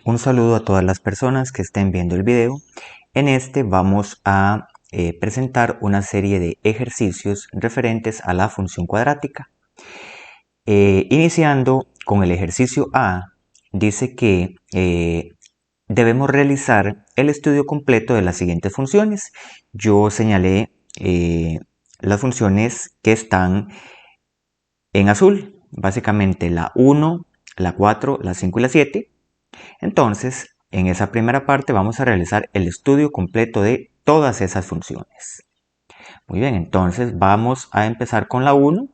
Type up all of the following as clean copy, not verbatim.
Un saludo a todas las personas que estén viendo el video. En este vamos a presentar una serie de ejercicios referentes a la función cuadrática. Iniciando con el ejercicio A, dice que debemos realizar el estudio completo de las siguientes funciones. Yo señalé las funciones que están en azul, básicamente la 1, la 4, la 5 y la 7. Entonces, en esa primera parte vamos a realizar el estudio completo de todas esas funciones. Muy bien, entonces vamos a empezar con la 1.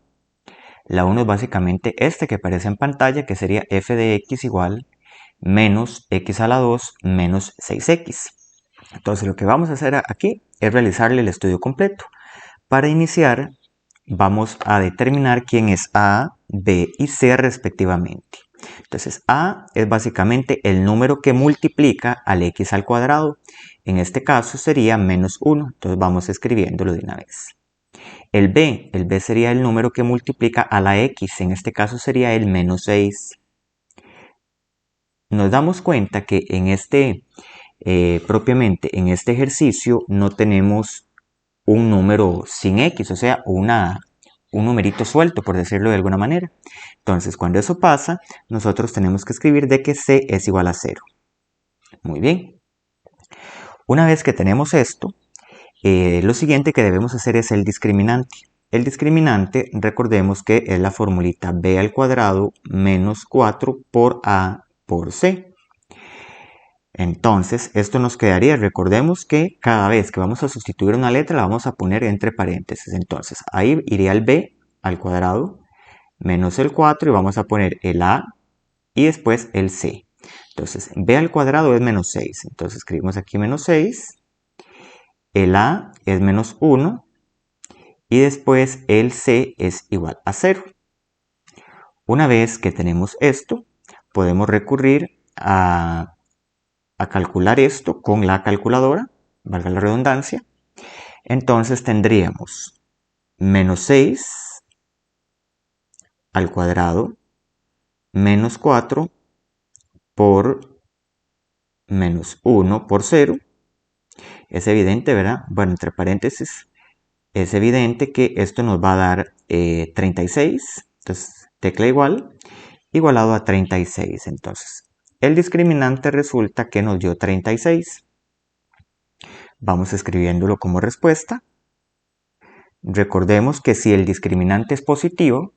La 1 es básicamente este que aparece en pantalla, que sería f de x igual menos x a la 2 menos 6x. Entonces lo que vamos a hacer aquí es realizarle el estudio completo. Para iniciar, vamos a determinar quién es a, b y c respectivamente. Entonces a es básicamente el número que multiplica al x al cuadrado. En este caso sería menos 1. Entonces vamos escribiéndolo de una vez. El b sería el número que multiplica a la x. En este caso sería el menos 6. Nos damos cuenta que propiamente en este ejercicio no tenemos un número sin x, o sea, un numerito suelto, por decirlo de alguna manera. Entonces, cuando eso pasa, nosotros tenemos que escribir de que c es igual a 0. Muy bien. Una vez que tenemos esto, lo siguiente que debemos hacer es el discriminante. El discriminante, recordemos que es la formulita b al cuadrado menos 4 por a por c. Entonces, esto nos quedaría, recordemos que cada vez que vamos a sustituir una letra la vamos a poner entre paréntesis. Entonces, ahí iría el b al cuadrado menos el 4 y vamos a poner el a y después el c. Entonces, b al cuadrado es menos 6. Entonces, escribimos aquí menos 6. El a es menos 1 y después el c es igual a 0. Una vez que tenemos esto, podemos recurrir a calcular esto con la calculadora, valga la redundancia. Entonces tendríamos menos 6 al cuadrado menos 4 por menos 1 por 0. Es evidente, ¿verdad? Bueno, entre paréntesis, es evidente que esto nos va a dar 36. Entonces, tecla igual, igualado a 36. Entonces, el discriminante resulta que nos dio 36. Vamos escribiéndolo como respuesta. Recordemos que si el discriminante es positivo,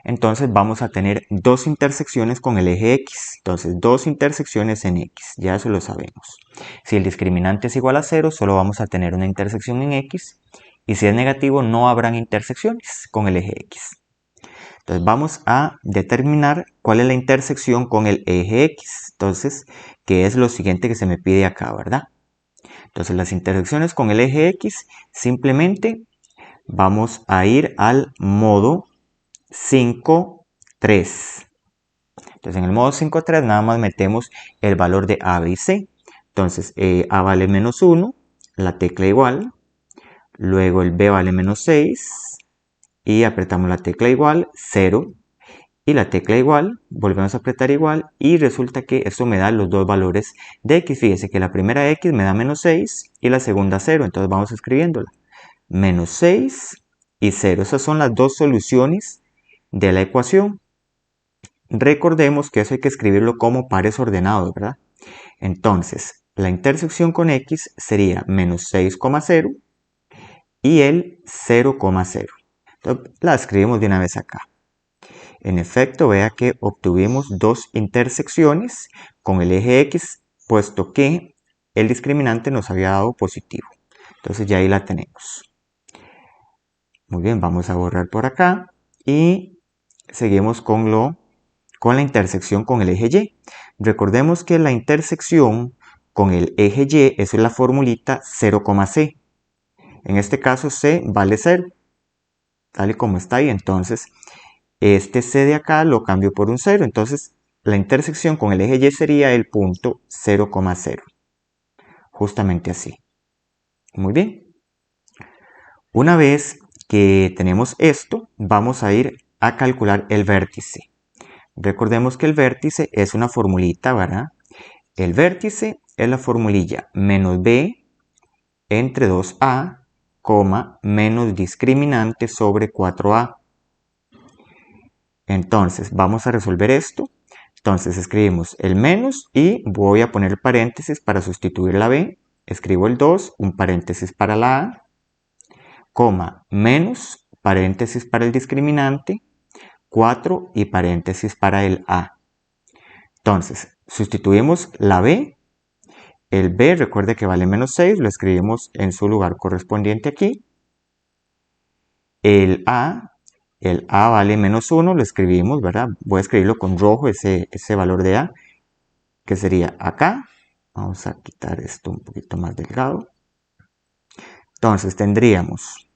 entonces vamos a tener dos intersecciones con el eje x. Entonces, dos intersecciones en x, ya eso lo sabemos. Si el discriminante es igual a 0, solo vamos a tener una intersección en x. Y si es negativo, no habrán intersecciones con el eje x. Entonces, vamos a determinar cuál es la intersección con el eje x. Entonces, que es lo siguiente que se me pide acá, ¿verdad? Entonces, las intersecciones con el eje x, simplemente vamos a ir al modo 5,3. Entonces en el modo 5,3 nada más metemos el valor de a, b y c. Entonces a vale menos 1, la tecla igual, luego el b vale menos 6 y apretamos la tecla igual, 0 y la tecla igual, volvemos a apretar igual y resulta que esto me da los dos valores de x. Fíjese que la primera x me da menos 6 y la segunda 0, entonces vamos escribiéndola. Menos 6 y 0, esas son las dos soluciones de la ecuación. Recordemos que eso hay que escribirlo como pares ordenados, ¿verdad? Entonces, la intersección con x sería menos 6,0 y el 0,0. Entonces, la escribimos de una vez acá. En efecto, vea que obtuvimos dos intersecciones con el eje x, puesto que el discriminante nos había dado positivo. Entonces ya ahí la tenemos. Muy bien, vamos a borrar por acá y seguimos con la intersección con el eje y. Recordemos que la intersección con el eje y es la formulita 0,c. En este caso c vale 0, tal y como está ahí. Entonces, este c de acá lo cambio por un 0. Entonces, la intersección con el eje y sería el punto 0,0. Justamente así. Muy bien. Una vez que tenemos esto, vamos a ir a calcular el vértice. Recordemos que el vértice es una formulita, ¿verdad? el vértice es la formulilla menos b entre 2a, menos discriminante sobre 4a. Entonces, vamos a resolver esto. Entonces, escribimos el menos y voy a poner paréntesis para sustituir la b. Escribo el 2, un paréntesis para la a, menos, paréntesis para el discriminante, 4 y paréntesis para el a. Entonces, sustituimos la b. El b, recuerde que vale menos 6, lo escribimos en su lugar correspondiente aquí. El a vale menos 1, lo escribimos, ¿verdad? Voy a escribirlo con rojo, ese valor de a, que sería acá. Vamos a quitar esto un poquito más delgado. Entonces tendríamos,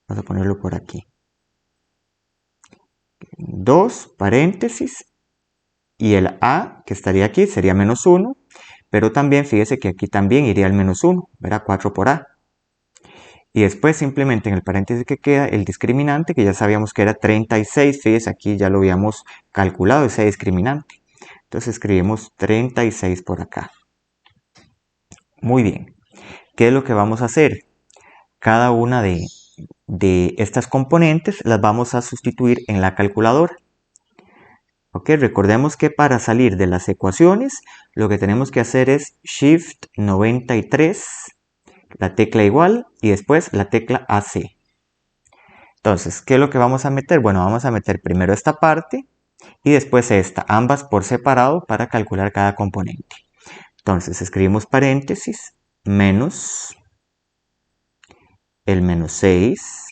vamos a ponerlo por aquí, 2 paréntesis, y el a, que estaría aquí, sería menos 1, pero también fíjese que aquí también iría el menos 1, ¿verdad? 4 por a. Y después simplemente en el paréntesis que queda el discriminante, que ya sabíamos que era 36, fíjese aquí ya lo habíamos calculado ese discriminante. Entonces escribimos 36 por acá. Muy bien. ¿Qué es lo que vamos a hacer? Cada una de estas componentes las vamos a sustituir en la calculadora. Ok, recordemos que para salir de las ecuaciones lo que tenemos que hacer es Shift 93, la tecla igual y después la tecla AC. Entonces, ¿qué es lo que vamos a meter? Bueno, vamos a meter primero esta parte y después esta, ambas por separado para calcular cada componente. Entonces, escribimos paréntesis, menos el menos 6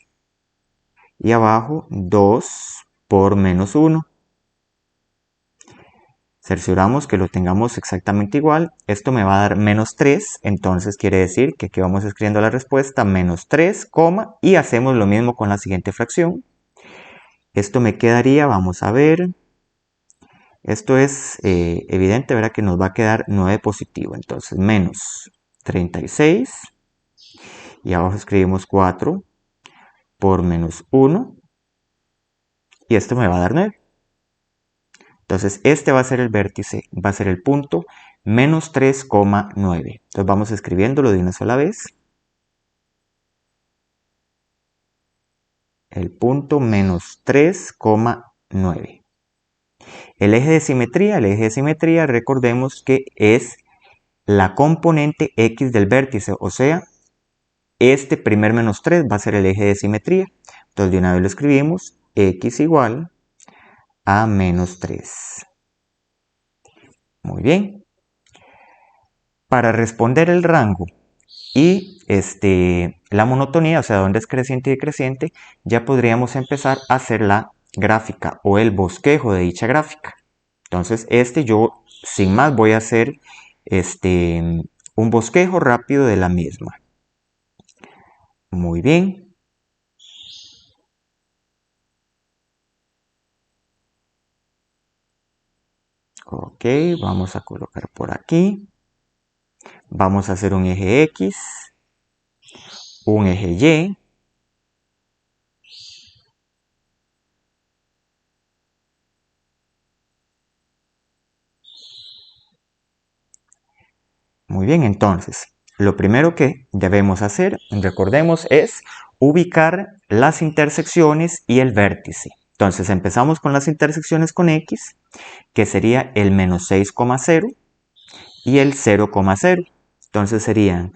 y abajo 2 por menos 1. Cercioramos que lo tengamos exactamente igual. Esto me va a dar menos 3, entonces quiere decir que aquí vamos escribiendo la respuesta menos 3, y hacemos lo mismo con la siguiente fracción. Esto me quedaría, vamos a ver, esto es evidente, ¿verdad? Que nos va a quedar 9 positivo, entonces menos 36 y abajo escribimos 4 por menos 1 y esto me va a dar 9. Entonces este va a ser el vértice, va a ser el punto menos 3,9. Entonces vamos escribiéndolo de una sola vez. El punto menos 3,9. El eje de simetría, recordemos que es la componente X del vértice, o sea, este primer menos 3 va a ser el eje de simetría. Entonces de una vez lo escribimos, X igual a menos 3. Muy bien. Para responder el rango y la monotonía, o sea, dónde es creciente y decreciente, ya podríamos empezar a hacer la gráfica o el bosquejo de dicha gráfica. Entonces, yo sin más voy a hacer un bosquejo rápido de la misma. Muy bien. Ok, vamos a colocar por aquí. Vamos a hacer un eje X, un eje Y. Muy bien, entonces, lo primero que debemos hacer, recordemos, es ubicar las intersecciones y el vértice. Entonces, empezamos con las intersecciones con X, que sería el menos 6,0 y el 0,0. Entonces serían,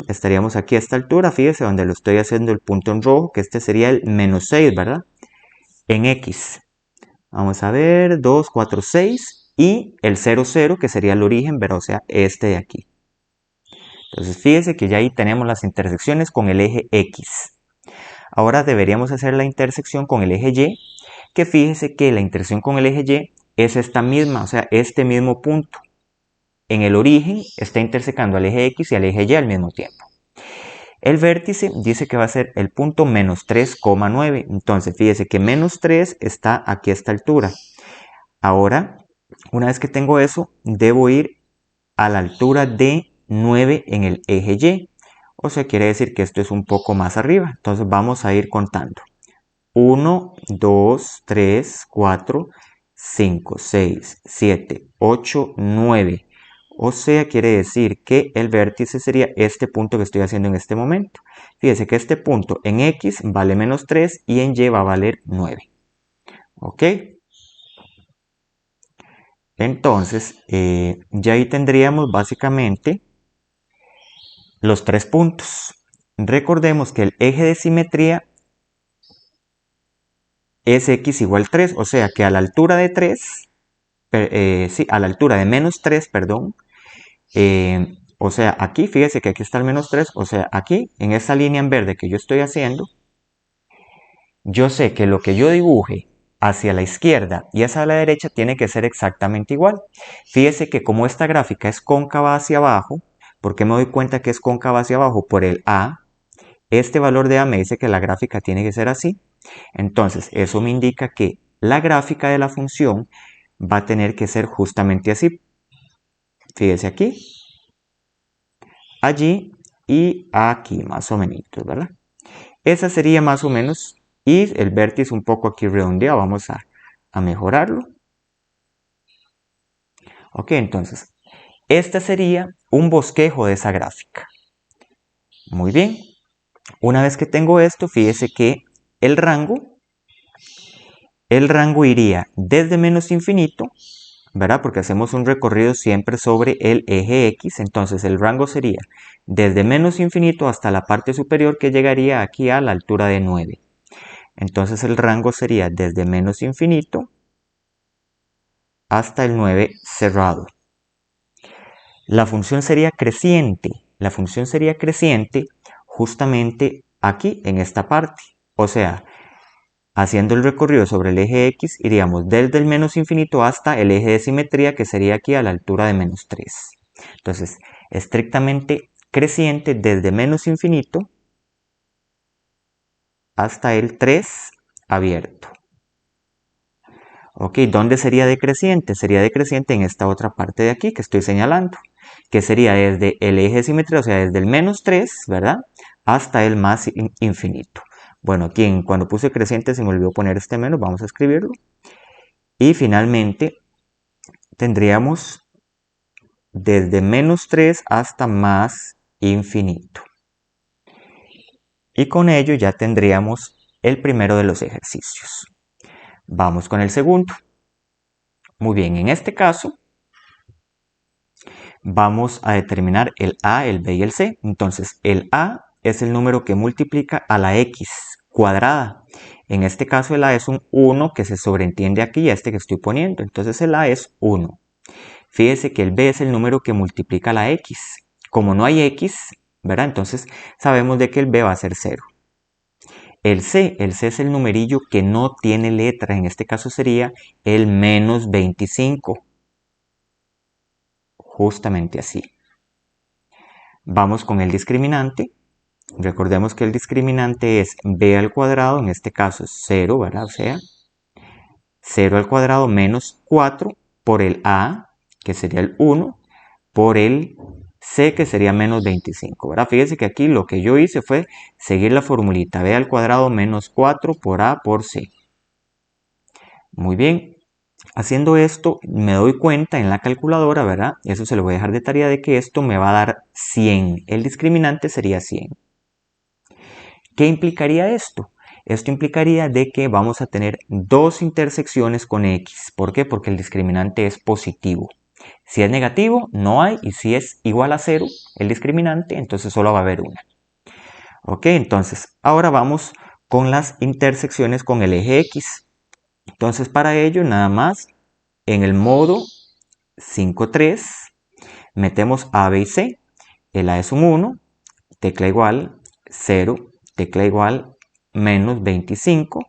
estaríamos aquí a esta altura, fíjese donde lo estoy haciendo el punto en rojo, que este sería el menos 6, ¿verdad? En X. Vamos a ver, 2, 4, 6 y el 0, 0, que sería el origen, ¿verdad? O sea, este de aquí. Entonces fíjese que ya ahí tenemos las intersecciones con el eje X. Ahora deberíamos hacer la intersección con el eje Y, que fíjese que la intersección con el eje Y es esta misma, o sea, este mismo punto. En el origen está intersecando al eje X y al eje Y al mismo tiempo. El vértice dice que va a ser el punto menos 3,9. Entonces fíjese que menos 3 está aquí a esta altura. Ahora, una vez que tengo eso, debo ir a la altura de 9 en el eje Y. O sea, quiere decir que esto es un poco más arriba. Entonces vamos a ir contando. 1, 2, 3, 4, 5, 6, 7, 8, 9. O sea, quiere decir que el vértice sería este punto que estoy haciendo en este momento. Fíjese que este punto en X vale menos 3 y en Y va a valer 9. ¿Ok? Entonces, ya ahí tendríamos básicamente los 3 puntos. Recordemos que el eje de simetría es X igual 3, o sea que a la altura de 3, sí, a la altura de menos 3, perdón, o sea, aquí, fíjese que aquí está el menos 3, o sea, aquí, en esta línea en verde que yo estoy haciendo, yo sé que lo que yo dibuje hacia la izquierda y hacia la derecha tiene que ser exactamente igual. Fíjese que como esta gráfica es cóncava hacia abajo, ¿por qué me doy cuenta que es cóncava hacia abajo? Por el A. Este valor de A me dice que la gráfica tiene que ser así. Entonces, eso me indica que la gráfica de la función va a tener que ser justamente así. Fíjese aquí, allí y aquí, más o menos, ¿verdad? Esa sería más o menos, y el vértice un poco aquí redondeado, vamos a mejorarlo. Ok, entonces, este sería un bosquejo de esa gráfica. Muy bien, una vez que tengo esto, fíjese que el rango iría desde menos infinito, ¿verdad? Porque hacemos un recorrido siempre sobre el eje X, entonces el rango sería desde menos infinito hasta la parte superior que llegaría aquí a la altura de 9. Entonces el rango sería desde menos infinito hasta el 9 cerrado. La función sería creciente. La función sería creciente justamente aquí en esta parte. O sea, haciendo el recorrido sobre el eje X, iríamos desde el menos infinito hasta el eje de simetría, que sería aquí a la altura de menos 3. Entonces, estrictamente creciente desde menos infinito hasta el 3 abierto. Ok, ¿dónde sería decreciente? Sería decreciente en esta otra parte de aquí que estoy señalando, que sería desde el eje de simetría, o sea, desde el menos 3, ¿verdad? Hasta el más infinito. Bueno, aquí cuando puse creciente se me olvidó poner este menos, vamos a escribirlo. Y finalmente tendríamos desde menos 3 hasta más infinito. Y con ello ya tendríamos el primero de los ejercicios. Vamos con el segundo. Muy bien, en este caso vamos a determinar el A, el B y el C. Entonces, el A es el número que multiplica a la X cuadrada. En este caso, el A es un 1 que se sobreentiende aquí a este que estoy poniendo. Entonces, el A es 1. Fíjese que el B es el número que multiplica a la X. Como no hay X, ¿verdad? Entonces, sabemos de que el B va a ser 0. El C es el numerillo que no tiene letra. En este caso sería el menos 25. Justamente así. Vamos con el discriminante. Recordemos que el discriminante es b al cuadrado, en este caso es 0, ¿verdad? O sea, 0 al cuadrado menos 4 por el a, que sería el 1, por el c, que sería menos 25, ¿verdad? Fíjense que aquí lo que yo hice fue seguir la formulita, b al cuadrado menos 4 por a por c. Muy bien. Haciendo esto, me doy cuenta en la calculadora, ¿verdad? Eso se lo voy a dejar de tarea, de que esto me va a dar 100. El discriminante sería 100. ¿Qué implicaría esto? Esto implicaría de que vamos a tener dos intersecciones con X. ¿Por qué? Porque el discriminante es positivo. Si es negativo, no hay. Y si es igual a 0, el discriminante, entonces solo va a haber una. Ok, entonces ahora vamos con las intersecciones con el eje X. Entonces para ello nada más en el modo 5.3 metemos A, B y C. El A es un 1, tecla igual, 0, tecla igual, menos 25,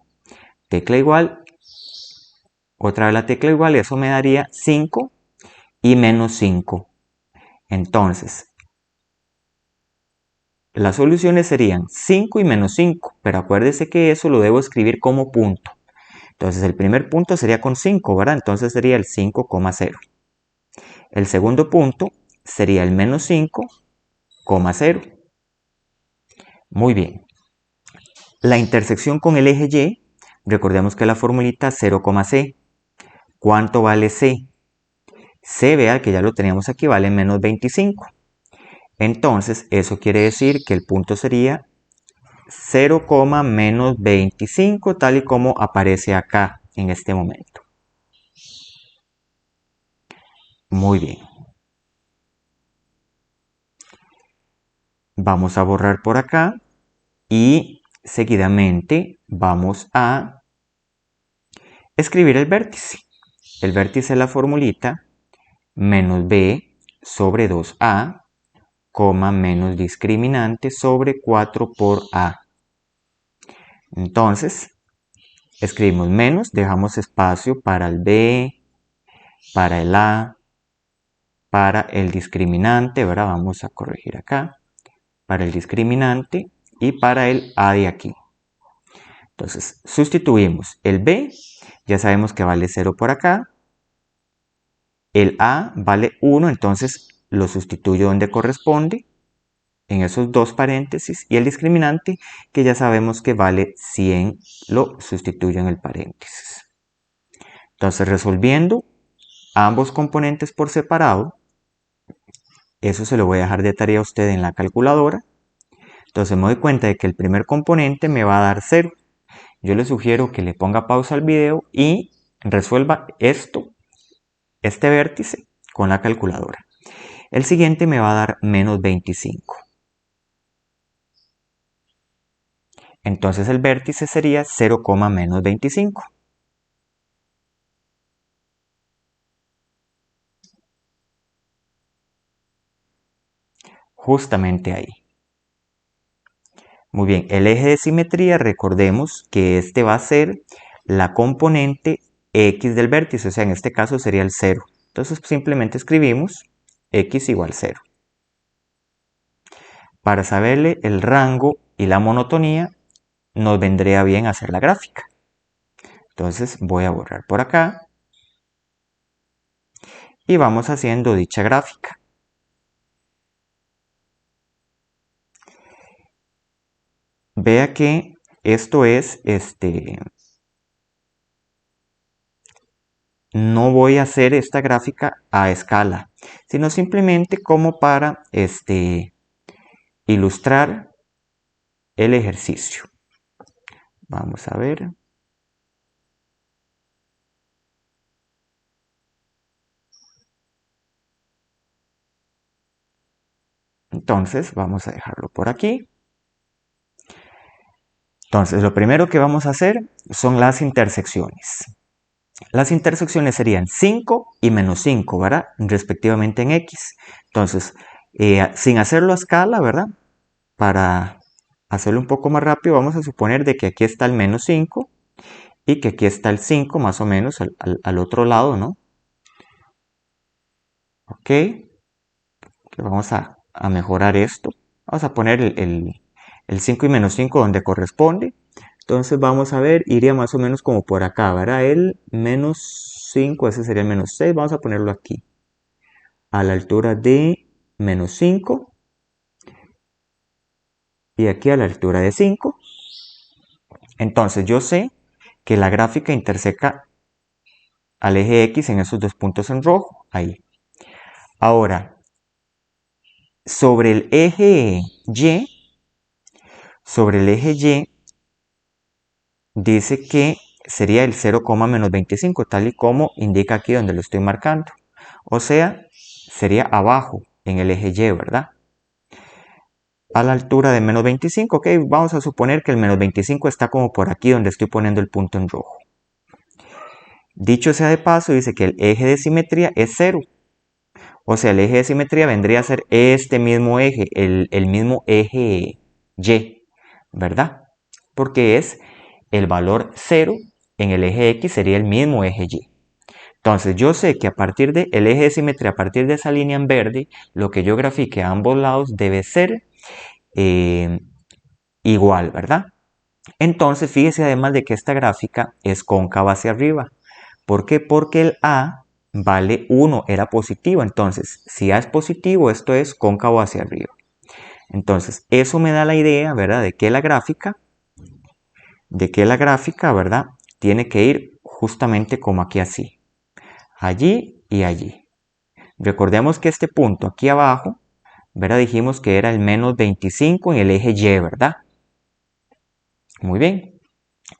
tecla igual, otra vez la tecla igual, eso me daría 5 y menos 5. Entonces, las soluciones serían 5 y menos 5, pero acuérdese que eso lo debo escribir como punto. Entonces, el primer punto sería con 5, ¿verdad? Entonces sería el 5,0. El segundo punto sería el menos 5,0. Muy bien. La intersección con el eje Y, recordemos que la formulita 0,c. ¿Cuánto vale c? C, vea que ya lo teníamos aquí, vale menos 25. Entonces, eso quiere decir que el punto sería 0, menos 25, tal y como aparece acá en este momento. Muy bien. Vamos a borrar por acá y seguidamente vamos a escribir el vértice. El vértice es la formulita menos b sobre 2a, menos discriminante sobre 4 por a. Entonces, escribimos menos, dejamos espacio para el b, para el a, para el discriminante, ¿verdad? Vamos a corregir acá, para el discriminante y para el a de aquí. Entonces, sustituimos el b, ya sabemos que vale 0 por acá, el a vale 1, entonces lo sustituyo donde corresponde, en esos dos paréntesis, y el discriminante, que ya sabemos que vale 100, lo sustituyo en el paréntesis. Entonces, resolviendo ambos componentes por separado, eso se lo voy a dejar de tarea a usted en la calculadora. Entonces me doy cuenta de que el primer componente me va a dar 0. Yo le sugiero que le ponga pausa al video y resuelva este vértice, con la calculadora. El siguiente me va a dar menos 25. Entonces el vértice sería 0, menos 25. Justamente ahí. Muy bien, el eje de simetría, recordemos que este va a ser la componente x del vértice, o sea, en este caso sería el 0. Entonces simplemente escribimos x igual 0. Para saberle el rango y la monotonía, nos vendría bien hacer la gráfica. Entonces voy a borrar por acá y vamos haciendo dicha gráfica. Vea que esto es, no voy a hacer esta gráfica a escala, sino simplemente como para ilustrar el ejercicio. Vamos a ver. Entonces vamos a dejarlo por aquí. Entonces lo primero que vamos a hacer son las intersecciones. Las intersecciones serían 5 y menos 5, ¿verdad? Respectivamente en x. Entonces, sin hacerlo a escala, ¿verdad? Para hacerlo un poco más rápido, vamos a suponer de que aquí está el menos 5 y que aquí está el 5 más o menos al otro lado, ¿no? Ok. Que vamos a mejorar esto. Vamos a poner el 5 y menos 5 donde corresponde. Entonces vamos a ver, iría más o menos como por acá, ¿verdad? El menos 5, ese sería el menos 6, vamos a ponerlo aquí. A la altura de menos 5. Y aquí a la altura de 5. Entonces yo sé que la gráfica interseca al eje X en esos dos puntos en rojo, ahí. Ahora, sobre el eje Y, dice que sería el 0, menos 25, tal y como indica aquí donde lo estoy marcando. O sea, sería abajo en el eje Y, ¿verdad? A la altura de menos 25, ok, vamos a suponer que el menos 25 está como por aquí donde estoy poniendo el punto en rojo. Dicho sea de paso, dice que el eje de simetría es 0. O sea, el eje de simetría vendría a ser este mismo eje, el mismo eje Y, ¿verdad? Porque es el valor 0 en el eje X sería el mismo eje Y. Entonces yo sé que a partir del eje de simetría, a partir de esa línea en verde, lo que yo grafique a ambos lados debe ser igual, ¿verdad? Entonces fíjese además de que esta gráfica es cóncava hacia arriba. ¿Por qué? Porque el A vale 1, era positivo. Entonces, si A es positivo, esto es cóncavo hacia arriba. Entonces, eso me da la idea, ¿verdad? De que la gráfica, ¿verdad? Tiene que ir justamente como aquí así. Allí y allí. Recordemos que este punto aquí abajo, ¿verdad? Dijimos que era el menos 25 en el eje Y, ¿verdad? Muy bien.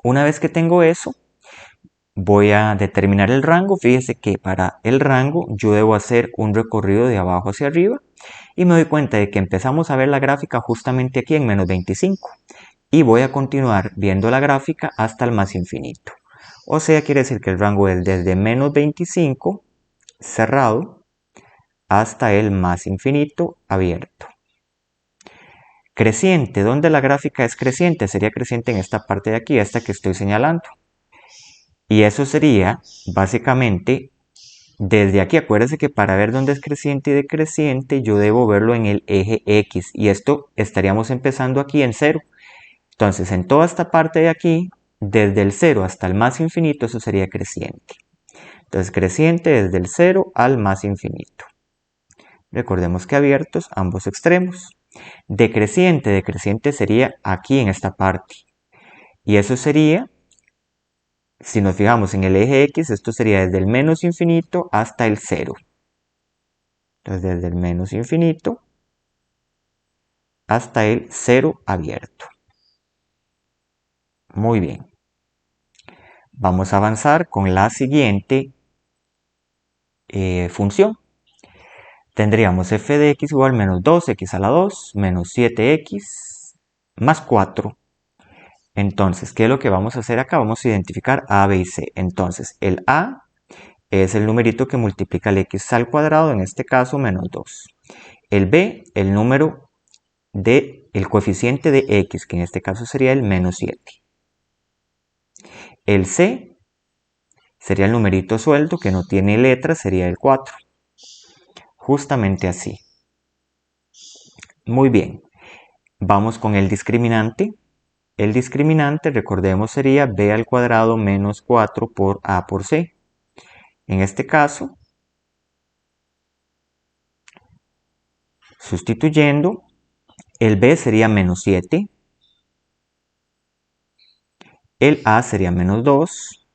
Una vez que tengo eso, voy a determinar el rango. Fíjese que para el rango yo debo hacer un recorrido de abajo hacia arriba y me doy cuenta de que empezamos a ver la gráfica justamente aquí en menos 25 y voy a continuar viendo la gráfica hasta el más infinito. O sea, quiere decir que el rango es desde menos 25 cerrado hasta el más infinito abierto. Creciente, ¿dónde la gráfica es creciente? Sería creciente en esta parte de aquí, esta que estoy señalando. Y eso sería básicamente desde aquí. Acuérdense que para ver dónde es creciente y decreciente yo debo verlo en el eje X. Y esto estaríamos empezando aquí en 0. Entonces en toda esta parte de aquí, desde el 0 hasta el más infinito, eso sería creciente. Entonces creciente desde el 0 al más infinito. Recordemos que abiertos ambos extremos. Decreciente sería aquí en esta parte. Y eso sería, si nos fijamos en el eje X, esto sería desde el menos infinito hasta el 0. Entonces desde el menos infinito hasta el 0 abierto. Muy bien. Vamos a avanzar con la siguiente función. Tendríamos f de x igual menos 2x a la 2 menos 7x más 4. Entonces, ¿qué es lo que vamos a hacer acá? Vamos a identificar a, b y c. Entonces, el a es el numerito que multiplica el x al cuadrado, en este caso menos 2. El b, el número el coeficiente de x, que en este caso sería el menos 7. El c sería el numerito suelto que no tiene letra, sería el 4. Justamente así. Muy bien. Vamos con el discriminante. El discriminante, recordemos, sería b al cuadrado menos 4 por a por c. En este caso, sustituyendo, el b sería menos 7, el a sería menos 2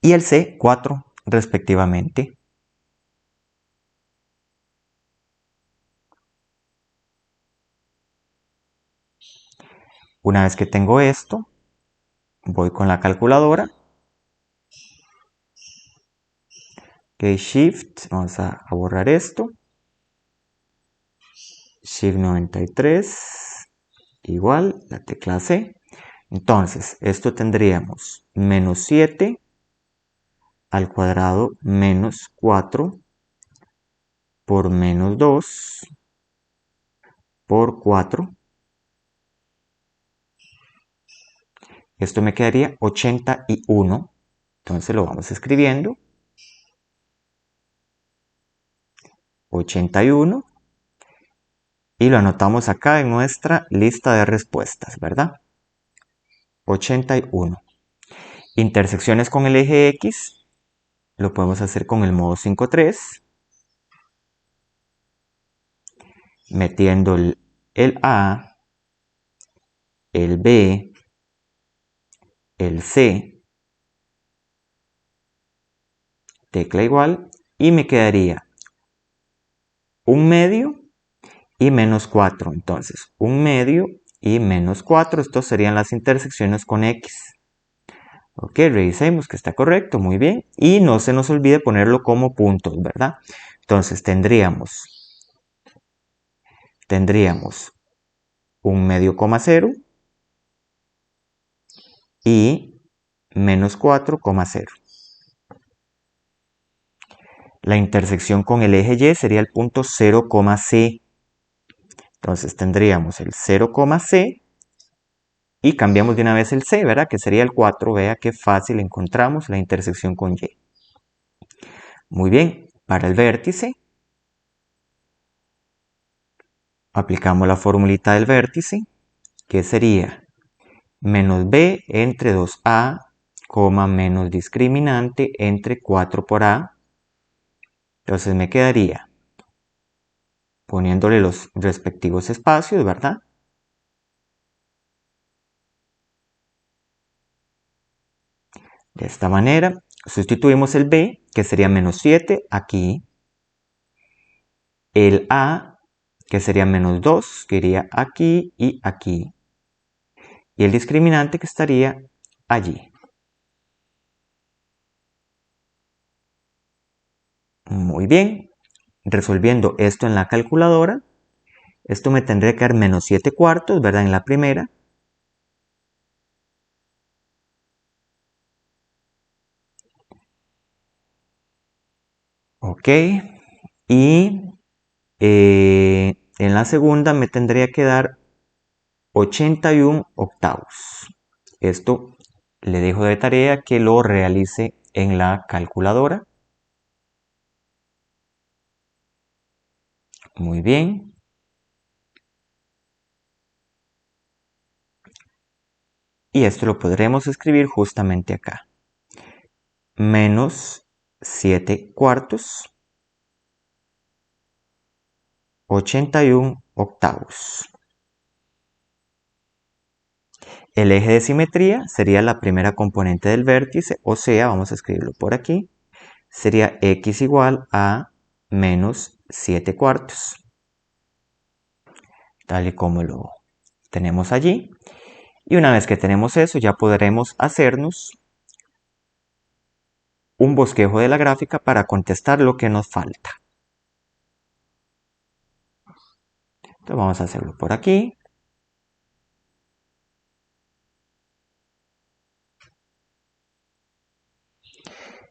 y el c 4 respectivamente. Una vez que tengo esto, voy con la calculadora. Ok, Shift, vamos a borrar esto. Shift 93, igual, la tecla C. Entonces, esto tendríamos menos 7 al cuadrado menos 4 por menos 2 por 4. Esto me quedaría 81. Entonces lo vamos escribiendo. 81. Y lo anotamos acá en nuestra lista de respuestas, ¿verdad? 81. Intersecciones con el eje X. Lo podemos hacer con el modo 5.3. Metiendo el A, el B, el C, tecla igual, y me quedaría un medio y menos 4. Entonces, un medio y menos 4. Estos serían las intersecciones con X. Ok, revisemos que está correcto, muy bien. Y no se nos olvide ponerlo como puntos, ¿verdad? Entonces, tendríamos un medio coma 0 y menos 4,0. La intersección con el eje Y sería el punto 0,C. Entonces tendríamos el 0,C y cambiamos de una vez el C, ¿verdad? Que sería el 4. Vea qué fácil encontramos la intersección con Y. Muy bien, para el vértice aplicamos la formulita del vértice, que sería menos B entre 2A, menos discriminante entre 4 por A. Entonces me quedaría poniéndole los respectivos espacios, ¿verdad? De esta manera, sustituimos el B, que sería menos 7, aquí. El A, que sería menos 2, que iría aquí y aquí. Y el discriminante que estaría allí. Muy bien. Resolviendo esto en la calculadora, esto me tendría que dar menos 7 cuartos, ¿verdad? En la primera. Ok. Y en la segunda me tendría que dar 81 octavos. Esto le dejo de tarea que lo realice en la calculadora. Muy bien. Y esto lo podremos escribir justamente acá. Menos 7 cuartos, 81 octavos. El eje de simetría sería la primera componente del vértice, o sea, vamos a escribirlo por aquí, sería x igual a menos 7 cuartos, tal y como lo tenemos allí. Y una vez que tenemos eso, ya podremos hacernos un bosquejo de la gráfica para contestar lo que nos falta. Entonces vamos a hacerlo por aquí.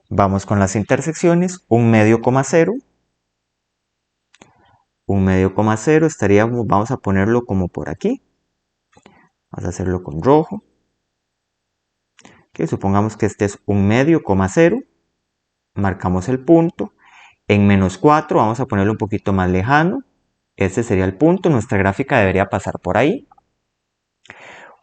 Vamos con las intersecciones, un medio coma cero. Un medio coma cero estaríamos, vamos a ponerlo como por aquí. Vamos a hacerlo con rojo. Que supongamos que este es un medio coma cero. Marcamos el punto. En menos 4 vamos a ponerlo un poquito más lejano. Este sería el punto. Nuestra gráfica debería pasar por ahí.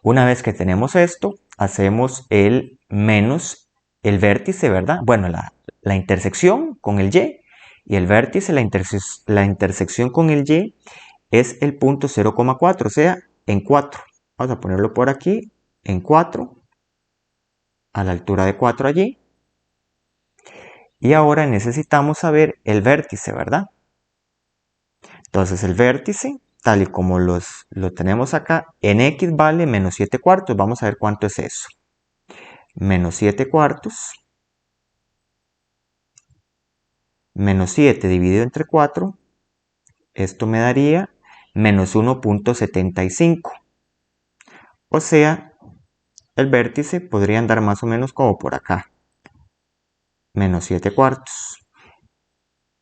Una vez que tenemos esto, hacemos el menos el vértice, ¿verdad? Bueno, la intersección con el Y. Y el vértice, la intersección con el Y es el punto 0,4, o sea, en 4. Vamos a ponerlo por aquí, en 4, a la altura de 4 allí. Y ahora necesitamos saber el vértice, ¿verdad? Entonces el vértice, tal y como lo tenemos acá, en X vale menos 7 cuartos. Vamos a ver cuánto es eso. Menos 7 cuartos. Menos 7 dividido entre 4. Esto me daría menos 1,75. O sea, el vértice podría andar más o menos como por acá. Menos 7 cuartos.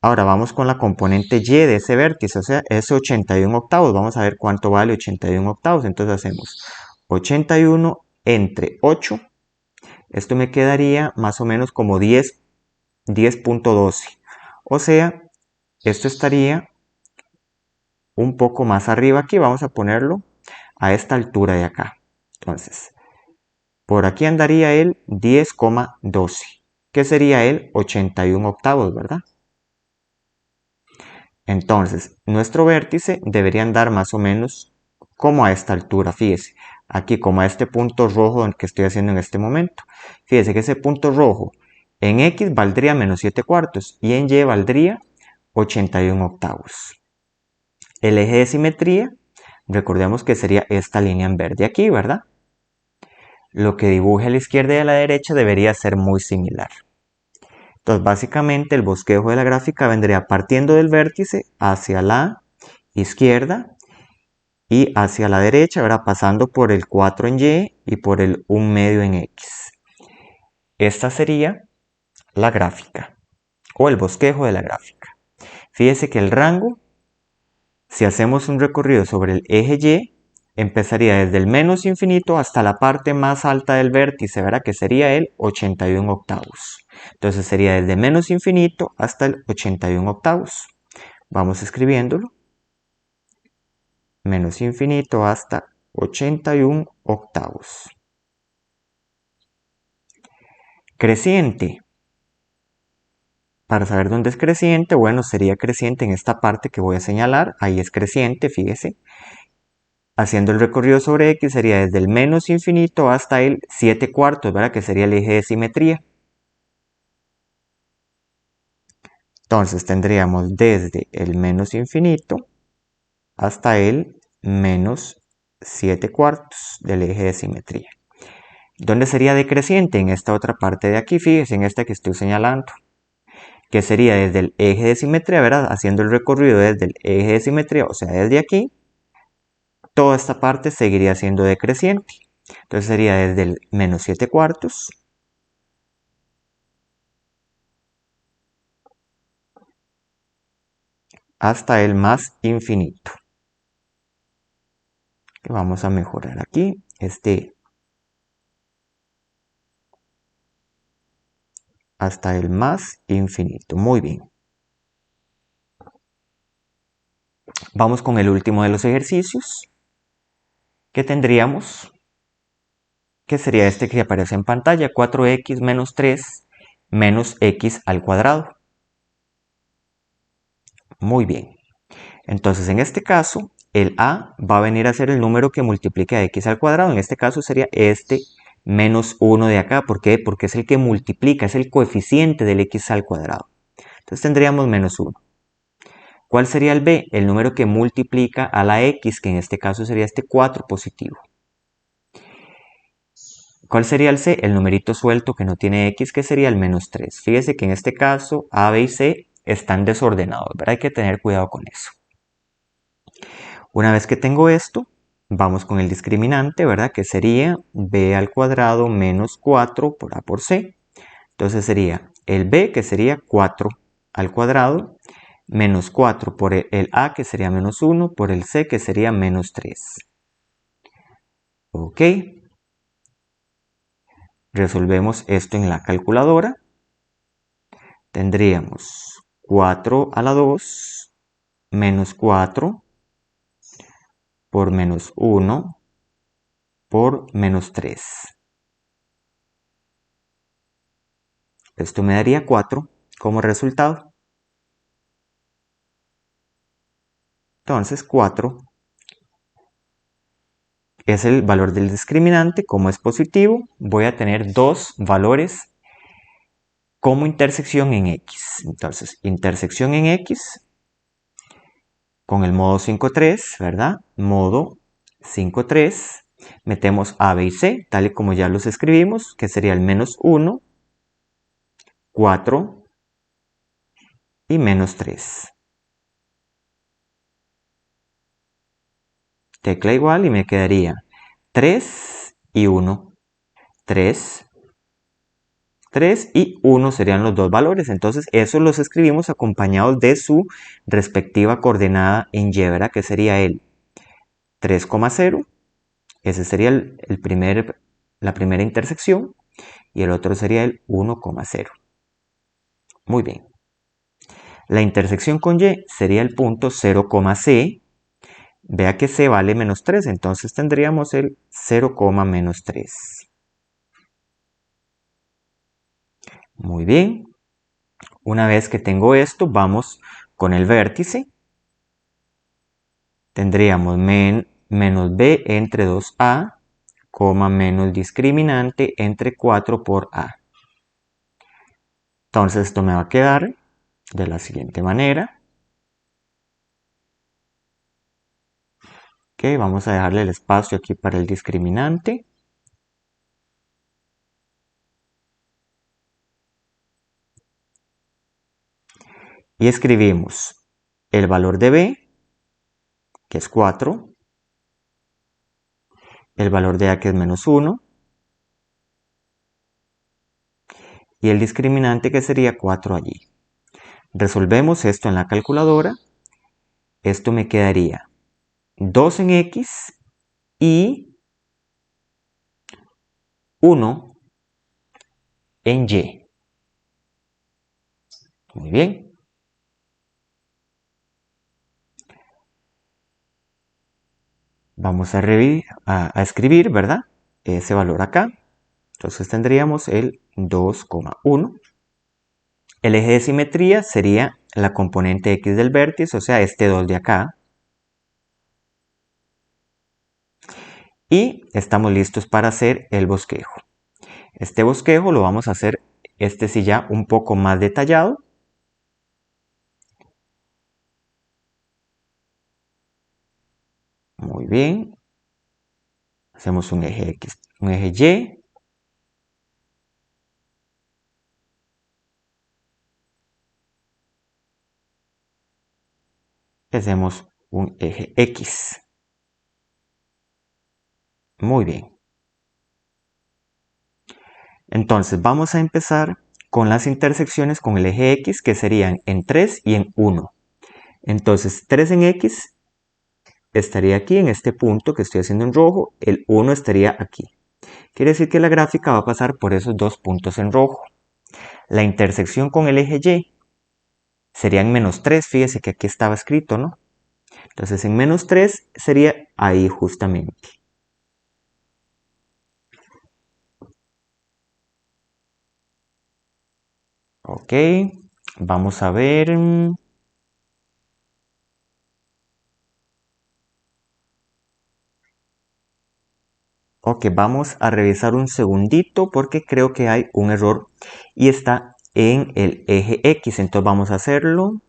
Ahora vamos con la componente Y de ese vértice, o sea, ese 81 octavos. Vamos a ver cuánto vale 81 octavos. Entonces hacemos 81 entre 8. Esto me quedaría más o menos como 10.12. O sea, esto estaría un poco más arriba aquí. Vamos a ponerlo a esta altura de acá. Entonces, por aquí andaría el 10,12, que sería el 81 octavos, ¿verdad? Entonces, nuestro vértice debería andar más o menos como a esta altura, fíjese. Aquí como a este punto rojo que estoy haciendo en este momento. Fíjese que ese punto rojo en X valdría menos 7 cuartos y en Y valdría 81 octavos. El eje de simetría, recordemos que sería esta línea en verde aquí, ¿verdad? Lo que dibuje a la izquierda y a la derecha debería ser muy similar. Entonces, básicamente el bosquejo de la gráfica vendría partiendo del vértice hacia la izquierda y hacia la derecha, ahora pasando por el 4 en Y y por el 1 medio en X. Esta sería la gráfica o el bosquejo de la gráfica. Fíjese que el rango, si hacemos un recorrido sobre el eje Y, empezaría desde el menos infinito hasta la parte más alta del vértice, ¿verdad? Que sería el 81 octavos. Entonces sería desde menos infinito hasta el 81 octavos. Vamos escribiéndolo. Menos infinito hasta 81 octavos. Creciente. Para saber dónde es creciente, bueno, sería creciente en esta parte que voy a señalar. Ahí es creciente, fíjese. haciendo el recorrido sobre X sería desde el menos infinito hasta el 7/4, ¿verdad? Que sería el eje de simetría. Entonces tendríamos desde el menos infinito hasta el menos 7/4 del eje de simetría. ¿Dónde sería decreciente? En esta otra parte de aquí, fíjense, en esta que estoy señalando, que sería desde el eje de simetría, ¿verdad? Haciendo el recorrido desde el eje de simetría, o sea, desde aquí, toda esta parte seguiría siendo decreciente. Entonces sería desde el menos 7/4 hasta el más infinito. Que vamos a mejorar aquí, hasta el más infinito. Muy bien. Vamos con el último de los ejercicios que tendríamos, que sería este que aparece en pantalla, 4x menos 3 menos x al cuadrado. Muy bien. Entonces, en este caso, el a va a venir a ser el número que multiplique a x al cuadrado. En este caso sería este menos 1 de acá. ¿Por qué? Porque es el que multiplica, es el coeficiente del x al cuadrado. Entonces tendríamos menos 1. ¿Cuál sería el b? El número que multiplica a la x, que en este caso sería este 4 positivo. ¿Cuál sería el c? El numerito suelto que no tiene x, que sería el menos 3. Fíjese que en este caso a, b y c están desordenados, ¿verdad? Hay que tener cuidado con eso. Una vez que tengo esto, vamos con el discriminante, ¿verdad? Que sería b al cuadrado menos 4 por a por c. Entonces sería el b, que sería 4 al cuadrado, menos 4 por el a, que sería menos 1, por el c, que sería menos 3. Ok. Resolvemos esto en la calculadora. Tendríamos 4 a la 2 menos 4 por menos 1 por menos 3. Esto me daría 4 como resultado. Entonces 4 es el valor del discriminante. Como es positivo, voy a tener dos valores como intersección en x. Entonces, intersección en x con el modo 5,3, ¿verdad? Modo 5,3. Metemos a, b y c, tal y como ya los escribimos, que sería el menos 1, 4 y menos 3. Tecla igual y me quedaría 3 y 1. 3 y 1 serían los dos valores. Entonces, esos los escribimos acompañados de su respectiva coordenada en y, ¿verdad? Que sería el 3,0. Ese sería la primera intersección. Y el otro sería el 1,0. Muy bien. La intersección con y sería el punto 0,c. Vea que c vale menos 3. Entonces tendríamos el 0, menos 3. Muy bien. Una vez que tengo esto, vamos con el vértice. Tendríamos menos b entre 2a, menos discriminante entre 4 por a. Entonces esto me va a quedar de la siguiente manera. Ok, vamos a dejarle el espacio aquí para el discriminante. Y escribimos el valor de b, que es 4, el valor de a, que es menos 1, y el discriminante, que sería 4 allí. Resolvemos esto en la calculadora. Esto me quedaría 2 en x y 1 en y. Muy bien. Vamos a escribir, ¿verdad? Ese valor acá. Entonces tendríamos el 2,1. El eje de simetría sería la componente x del vértice, o sea, este 2 de acá. Y estamos listos para hacer el bosquejo. Este bosquejo lo vamos a hacer, este sí ya un poco más detallado. Muy bien. Hacemos un eje X, un eje Y. Hacemos un eje X. Muy bien. Entonces vamos a empezar con las intersecciones con el eje X, que serían en 3 y en 1. Entonces 3 en X estaría aquí en este punto que estoy haciendo en rojo, el 1 estaría aquí. Quiere decir que la gráfica va a pasar por esos dos puntos en rojo. La intersección con el eje Y sería en -3, fíjese que aquí estaba escrito, ¿no? Entonces en -3 sería ahí justamente. Ok, vamos a ver. Ok, vamos a revisar un segundito porque creo que hay un error y está en el eje X. Entonces vamos a hacerlo.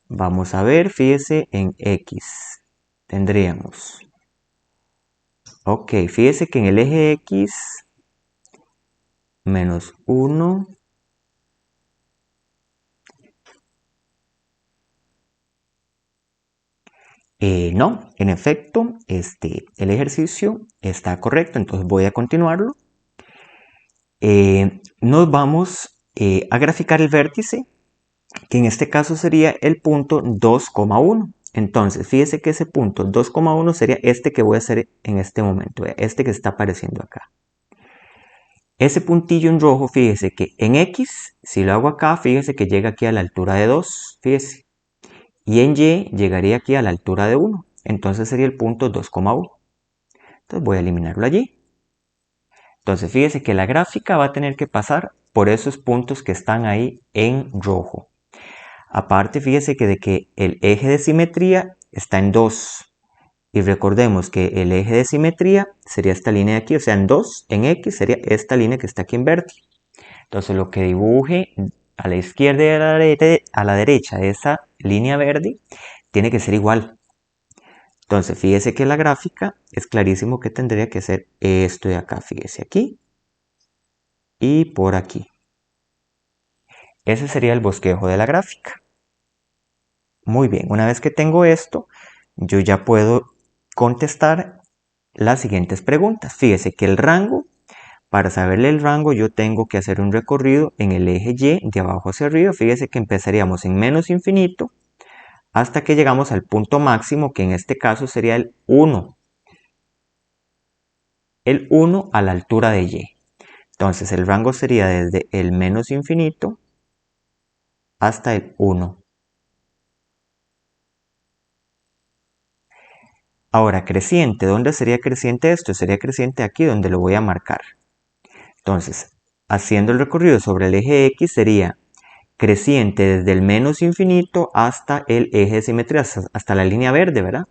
Vamos a ver, fíjese en X. Tendríamos. Ok, fíjese que en el eje X -1. No, en efecto, el ejercicio está correcto, entonces voy a continuarlo. Nos vamos a graficar el vértice, que en este caso sería el punto 2,1. Entonces, fíjese que ese punto 2,1 sería este que voy a hacer en este momento, este que está apareciendo acá. Ese puntillo en rojo, fíjese que en X, si lo hago acá, fíjese que llega aquí a la altura de 2, fíjese. Y en Y llegaría aquí a la altura de 1. Entonces sería el punto 2,1. Entonces voy a eliminarlo allí. Entonces fíjese que la gráfica va a tener que pasar por esos puntos que están ahí en rojo. Aparte, fíjese que de que el eje de simetría está en 2. Y recordemos que el eje de simetría sería esta línea de aquí, o sea, en 2, en X sería esta línea que está aquí en verde. Entonces lo que dibuje a la izquierda y a la derecha de esa línea verde tiene que ser igual. Entonces fíjese que la gráfica es clarísimo que tendría que ser esto de acá, fíjese aquí y por aquí. Ese sería el bosquejo de la gráfica. Muy bien, una vez que tengo esto, yo ya puedo contestar las siguientes preguntas. Fíjese que el rango, para saberle el rango, yo tengo que hacer un recorrido en el eje Y de abajo hacia arriba. Fíjese que empezaríamos en menos infinito hasta que llegamos al punto máximo, que en este caso sería el 1. El 1 a la altura de Y. Entonces el rango sería desde el menos infinito hasta el 1. Ahora, creciente, ¿dónde sería creciente esto? Sería creciente aquí donde lo voy a marcar. Entonces, haciendo el recorrido sobre el eje X sería creciente desde el menos infinito hasta el eje de simetría, hasta la línea verde, ¿verdad?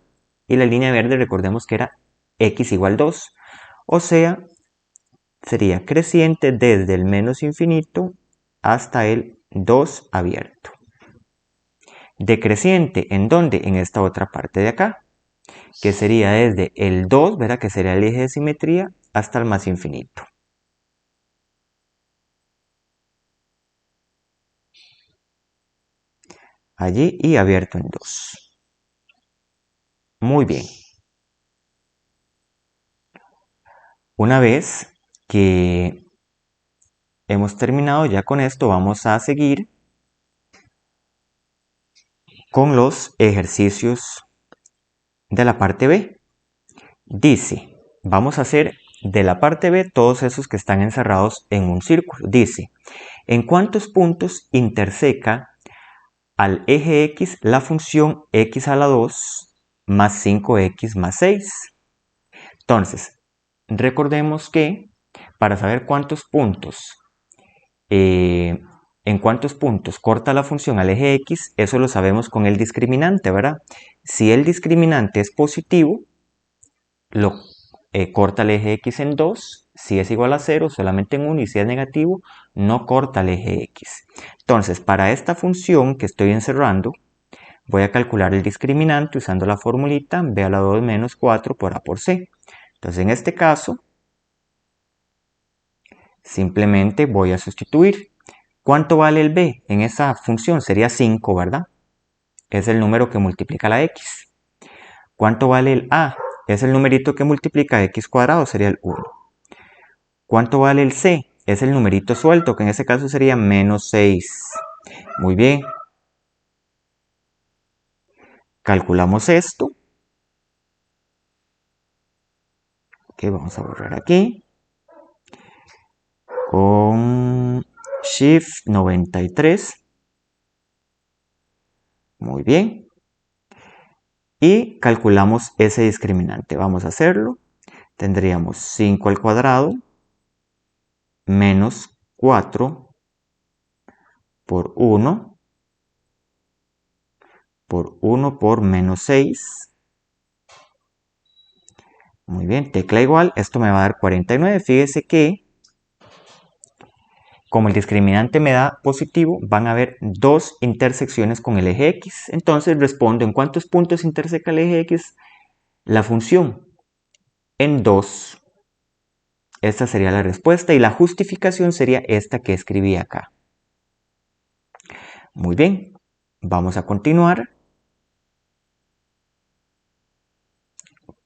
Y la línea verde recordemos que era X igual 2. O sea, sería creciente desde el menos infinito hasta el 2 abierto. Decreciente, ¿en dónde? En esta otra parte de acá, que sería desde el 2, ¿verdad? Que sería el eje de simetría, hasta el más infinito. Allí y abierto en 2. Muy bien. Una vez que hemos terminado ya con esto, vamos a seguir con los ejercicios de la parte B. Dice, vamos a hacer de la parte B todos esos que están encerrados en un círculo. Dice, ¿en cuántos puntos interseca al eje X la función x a la 2 más 5x más 6? Entonces, recordemos que para saber en cuántos puntos corta la función al eje X, eso lo sabemos con el discriminante, ¿verdad? Si el discriminante es positivo, corta el eje X en 2. Si es igual a 0, solamente en 1. Y si es negativo, no corta el eje X. Entonces, para esta función que estoy encerrando, voy a calcular el discriminante usando la formulita b a la 2 menos 4 por a por c. Entonces, en este caso, simplemente voy a sustituir. ¿Cuánto vale el b? En esa función sería 5, ¿verdad? Es el número que multiplica la x. ¿Cuánto vale el a? Es el numerito que multiplica x cuadrado, sería el 1. ¿Cuánto vale el c? Es el numerito suelto, que en este caso sería menos 6. Muy bien. Calculamos esto. Ok, vamos a borrar aquí. Con Shift 93. Muy bien. Y calculamos ese discriminante. Vamos a hacerlo. Tendríamos 5 al cuadrado menos 4 por 1 por menos 6. Muy bien, tecla igual. Esto me va a dar 49. Fíjese que como el discriminante me da positivo, van a haber dos intersecciones con el eje X. Entonces respondo, ¿en cuántos puntos interseca el eje X la función? En 2. Esta sería la respuesta y la justificación sería esta que escribí acá. Muy bien, vamos a continuar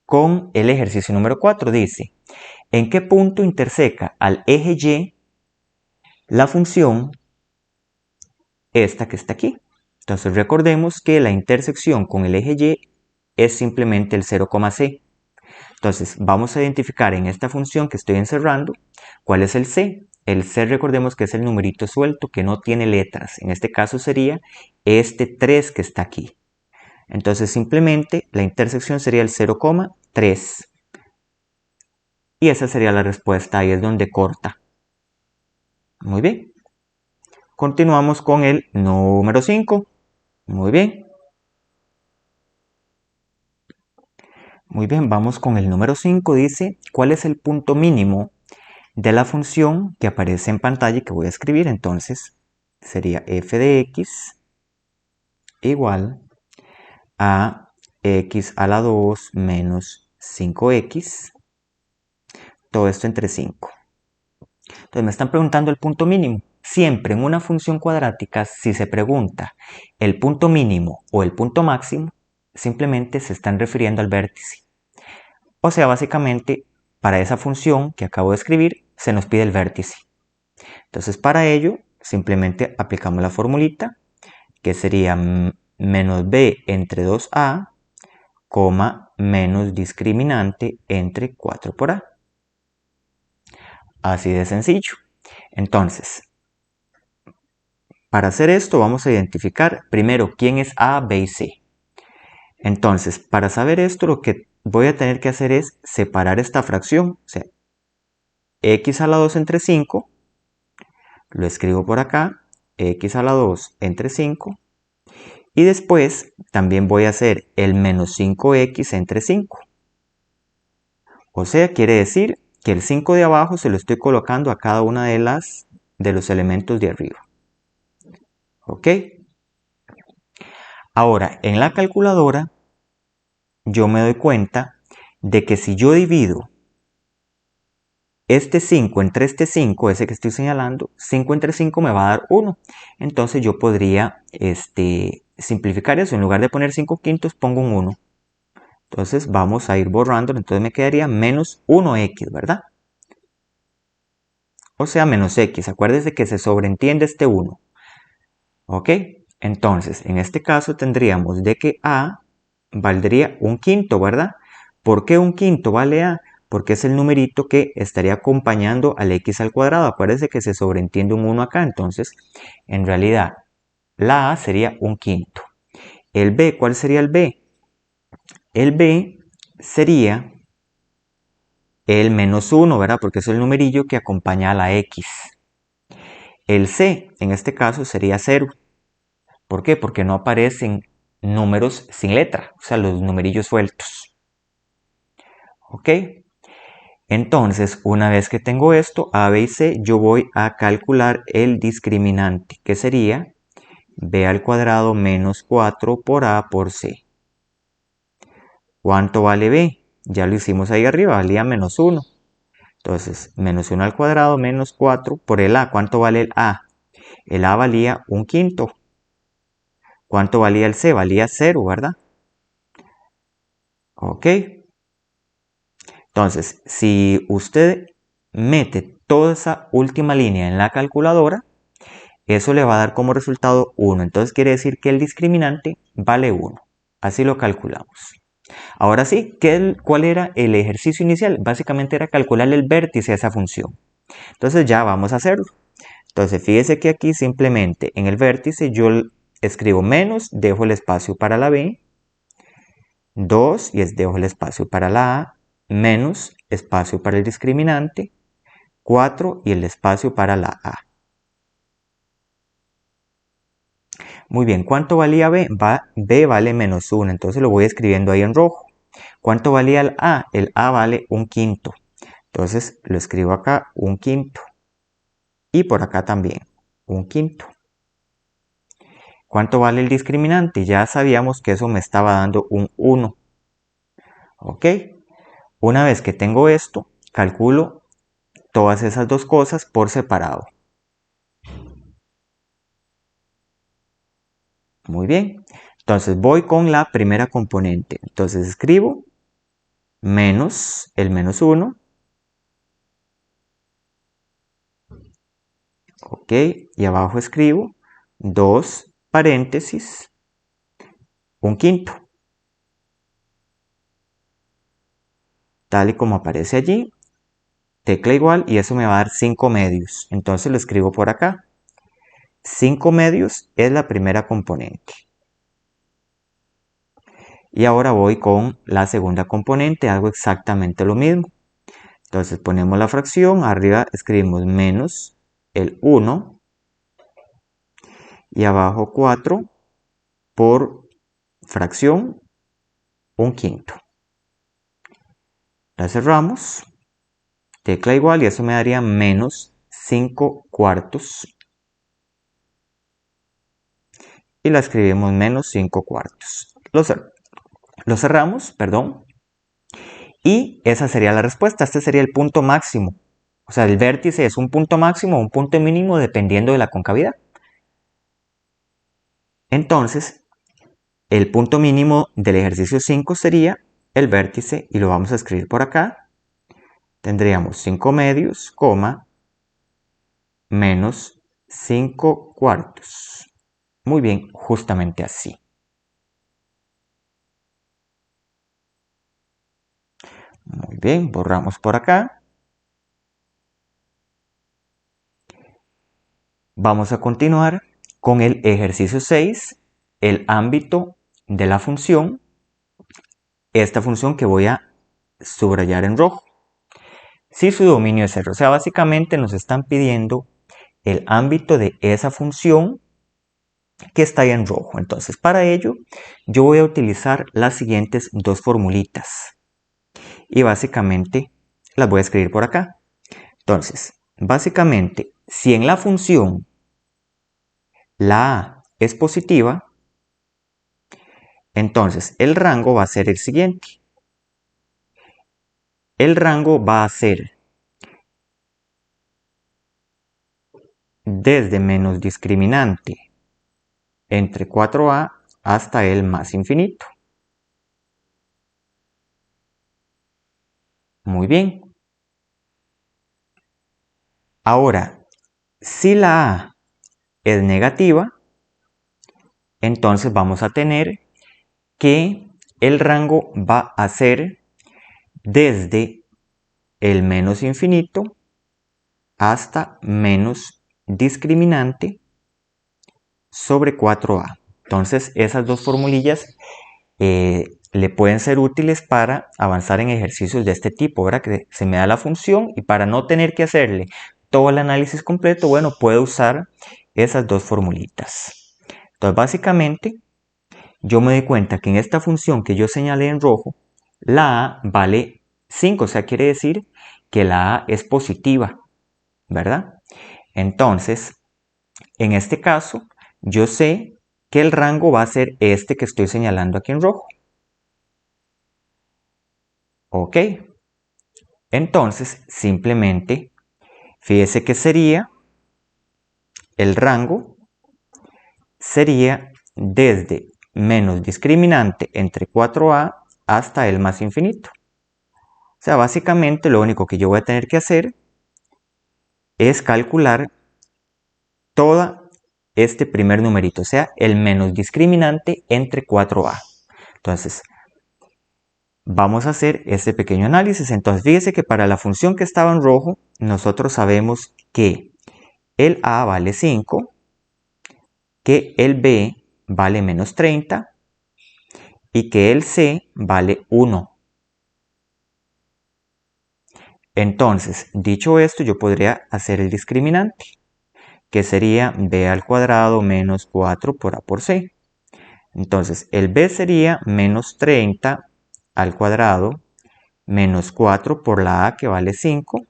con el ejercicio número 4. Dice, ¿en qué punto interseca al eje Y la función esta que está aquí? Entonces recordemos que la intersección con el eje Y es simplemente el 0,c. Entonces vamos a identificar en esta función que estoy encerrando cuál es el c. El c recordemos que es el numerito suelto que no tiene letras. En este caso sería este 3 que está aquí. Entonces simplemente la intersección sería el 0,3. Y esa sería la respuesta, ahí es donde corta. Muy bien. Continuamos con el número 5. Muy bien. Muy bien, vamos con el número 5. Dice, ¿cuál es el punto mínimo de la función que aparece en pantalla y que voy a escribir? Entonces, sería f de x igual a x a la 2 menos 5x. Todo esto entre 5. Entonces me están preguntando el punto mínimo. Siempre en una función cuadrática, si se pregunta el punto mínimo o el punto máximo, simplemente se están refiriendo al vértice. O sea, básicamente, para esa función que acabo de escribir, se nos pide el vértice. Entonces, para ello, simplemente aplicamos la formulita, que sería menos b entre 2a, menos discriminante entre 4 por a. Así de sencillo. Entonces, para hacer esto vamos a identificar primero quién es a, b y c. Entonces, para saber esto, lo que voy a tener que hacer es separar esta fracción. O sea, x a la 2 entre 5, lo escribo por acá, x a la 2 entre 5. Y después también voy a hacer el menos 5x entre 5. O sea, quiere decir que el 5 de abajo se lo estoy colocando a cada una de los elementos de arriba. ¿Ok? Ahora, en la calculadora, yo me doy cuenta de que si yo divido este 5 entre este 5, ese que estoy señalando, 5 entre 5 me va a dar 1. Entonces yo podría simplificar eso. En lugar de poner 5 quintos, pongo un 1. Entonces vamos a ir borrando. Entonces me quedaría menos 1x, ¿verdad? O sea, menos x. Acuérdense que se sobreentiende este 1. ¿Ok? Entonces, en este caso tendríamos de que a valdría un quinto, ¿verdad? ¿Por qué un quinto vale a? Porque es el numerito que estaría acompañando al x al cuadrado. Acuérdense que se sobreentiende un 1 acá. Entonces, en realidad, la a sería un quinto. El b, ¿cuál sería el b? El b sería el menos 1, ¿verdad? Porque es el numerillo que acompaña a la x. El c, en este caso, sería 0. ¿Por qué? Porque no aparecen números sin letra, o sea, los numerillos sueltos. ¿Ok? Entonces, una vez que tengo esto, A, B y C, yo voy a calcular el discriminante, que sería B al cuadrado menos 4 por A por C. ¿Cuánto vale B? Ya lo hicimos ahí arriba, valía menos 1. Entonces, menos 1 al cuadrado menos 4 por el A. ¿Cuánto vale el A? El A valía 1/5. ¿Cuánto valía el C? Valía 0, ¿verdad? Ok. Entonces, si usted mete toda esa última línea en la calculadora, eso le va a dar como resultado 1. Entonces quiere decir que el discriminante vale 1. Así lo calculamos. Ahora sí, ¿cuál era el ejercicio inicial? Básicamente era calcular el vértice de esa función. Entonces ya vamos a hacerlo. Entonces fíjese que aquí simplemente en el vértice yo escribo menos, dejo el espacio para la B, 2 y dejo el espacio para la A, menos espacio para el discriminante, 4 y el espacio para la A. Muy bien, ¿cuánto valía B? B vale menos 1, entonces lo voy escribiendo ahí en rojo. ¿Cuánto valía el A? El A vale 1/5. Entonces lo escribo acá, 1/5. Y por acá también, 1/5. ¿Cuánto vale el discriminante? Ya sabíamos que eso me estaba dando un 1. ¿Ok? Una vez que tengo esto, calculo todas esas dos cosas por separado. Muy bien. Entonces voy con la primera componente. Entonces escribo menos el menos 1. Ok. Y abajo escribo 2 paréntesis 1/5. Tal y como aparece allí. Tecla igual y eso me va a dar 5 medios. Entonces lo escribo por acá. 5 medios es la primera componente. Y ahora voy con la segunda componente, hago exactamente lo mismo. Entonces ponemos la fracción, arriba escribimos menos el 1 y abajo 4 por fracción 1/5. La cerramos, tecla igual y eso me daría menos 5/4. Y la escribimos menos 5/4. Lo cerramos, perdón. Y esa sería la respuesta. Este sería el punto máximo. O sea, el vértice es un punto máximo o un punto mínimo dependiendo de la concavidad. Entonces, el punto mínimo del ejercicio 5 sería el vértice y lo vamos a escribir por acá. Tendríamos 5 medios, menos 5/4. Muy bien, justamente así. Muy bien, borramos por acá. Vamos a continuar con el ejercicio 6, el ámbito de la función. Esta función que voy a subrayar en rojo. Si su dominio es 0, o sea, básicamente nos están pidiendo el ámbito de esa función que está ahí en rojo. Entonces, para ello, yo voy a utilizar las siguientes dos formulitas. Y básicamente las voy a escribir por acá. Entonces, básicamente, si en la función la A es positiva, entonces el rango va a ser el siguiente. El rango va a ser desde menos discriminante entre 4A hasta el más infinito. Muy bien. Ahora, si la A es negativa, entonces vamos a tener que el rango va a ser desde el menos infinito hasta menos discriminante sobre 4A. Entonces esas dos formulillas le pueden ser útiles para avanzar en ejercicios de este tipo, ¿verdad? Que se me da la función y para no tener que hacerle todo el análisis completo, bueno, puedo usar esas dos formulitas. Entonces básicamente yo me doy cuenta que en esta función que yo señalé en rojo, la A vale 5, o sea, quiere decir que la A es positiva, ¿verdad? Entonces, en este caso, yo sé que el rango va a ser este que estoy señalando aquí en rojo. Ok. Entonces, simplemente, fíjese que sería, el rango sería desde menos discriminante entre 4A hasta el más infinito. O sea, básicamente lo único que yo voy a tener que hacer es calcular todo este primer numerito, o sea, el menos discriminante entre 4A. Entonces, vamos a hacer este pequeño análisis. Entonces, fíjese que para la función que estaba en rojo, nosotros sabemos que el A vale 5, que el B vale menos 30 y que el C vale 1. Entonces, dicho esto, yo podría hacer el discriminante, que sería b al cuadrado menos 4 por a por c. Entonces, el b sería menos 30 al cuadrado menos 4 por la a, que vale 5,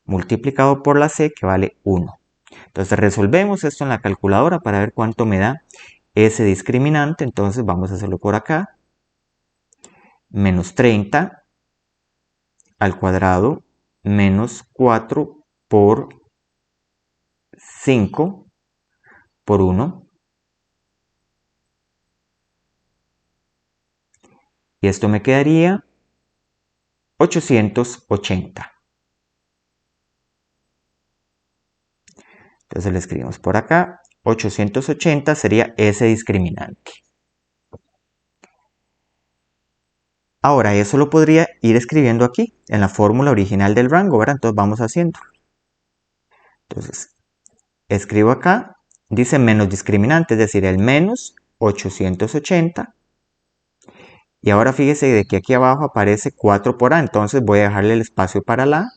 multiplicado por la c, que vale 1. Entonces, resolvemos esto en la calculadora para ver cuánto me da ese discriminante. Entonces, vamos a hacerlo por acá. Menos 30 al cuadrado menos 4 por 5 por 1. Y esto me quedaría 880. Entonces le escribimos por acá. 880 sería ese discriminante. Ahora eso lo podría ir escribiendo aquí, en la fórmula original del rango, ¿verdad? Entonces vamos haciendo. Entonces, escribo acá, dice menos discriminante, es decir, el menos 880. Y ahora fíjese de que aquí abajo aparece 4 por A, entonces voy a dejarle el espacio para la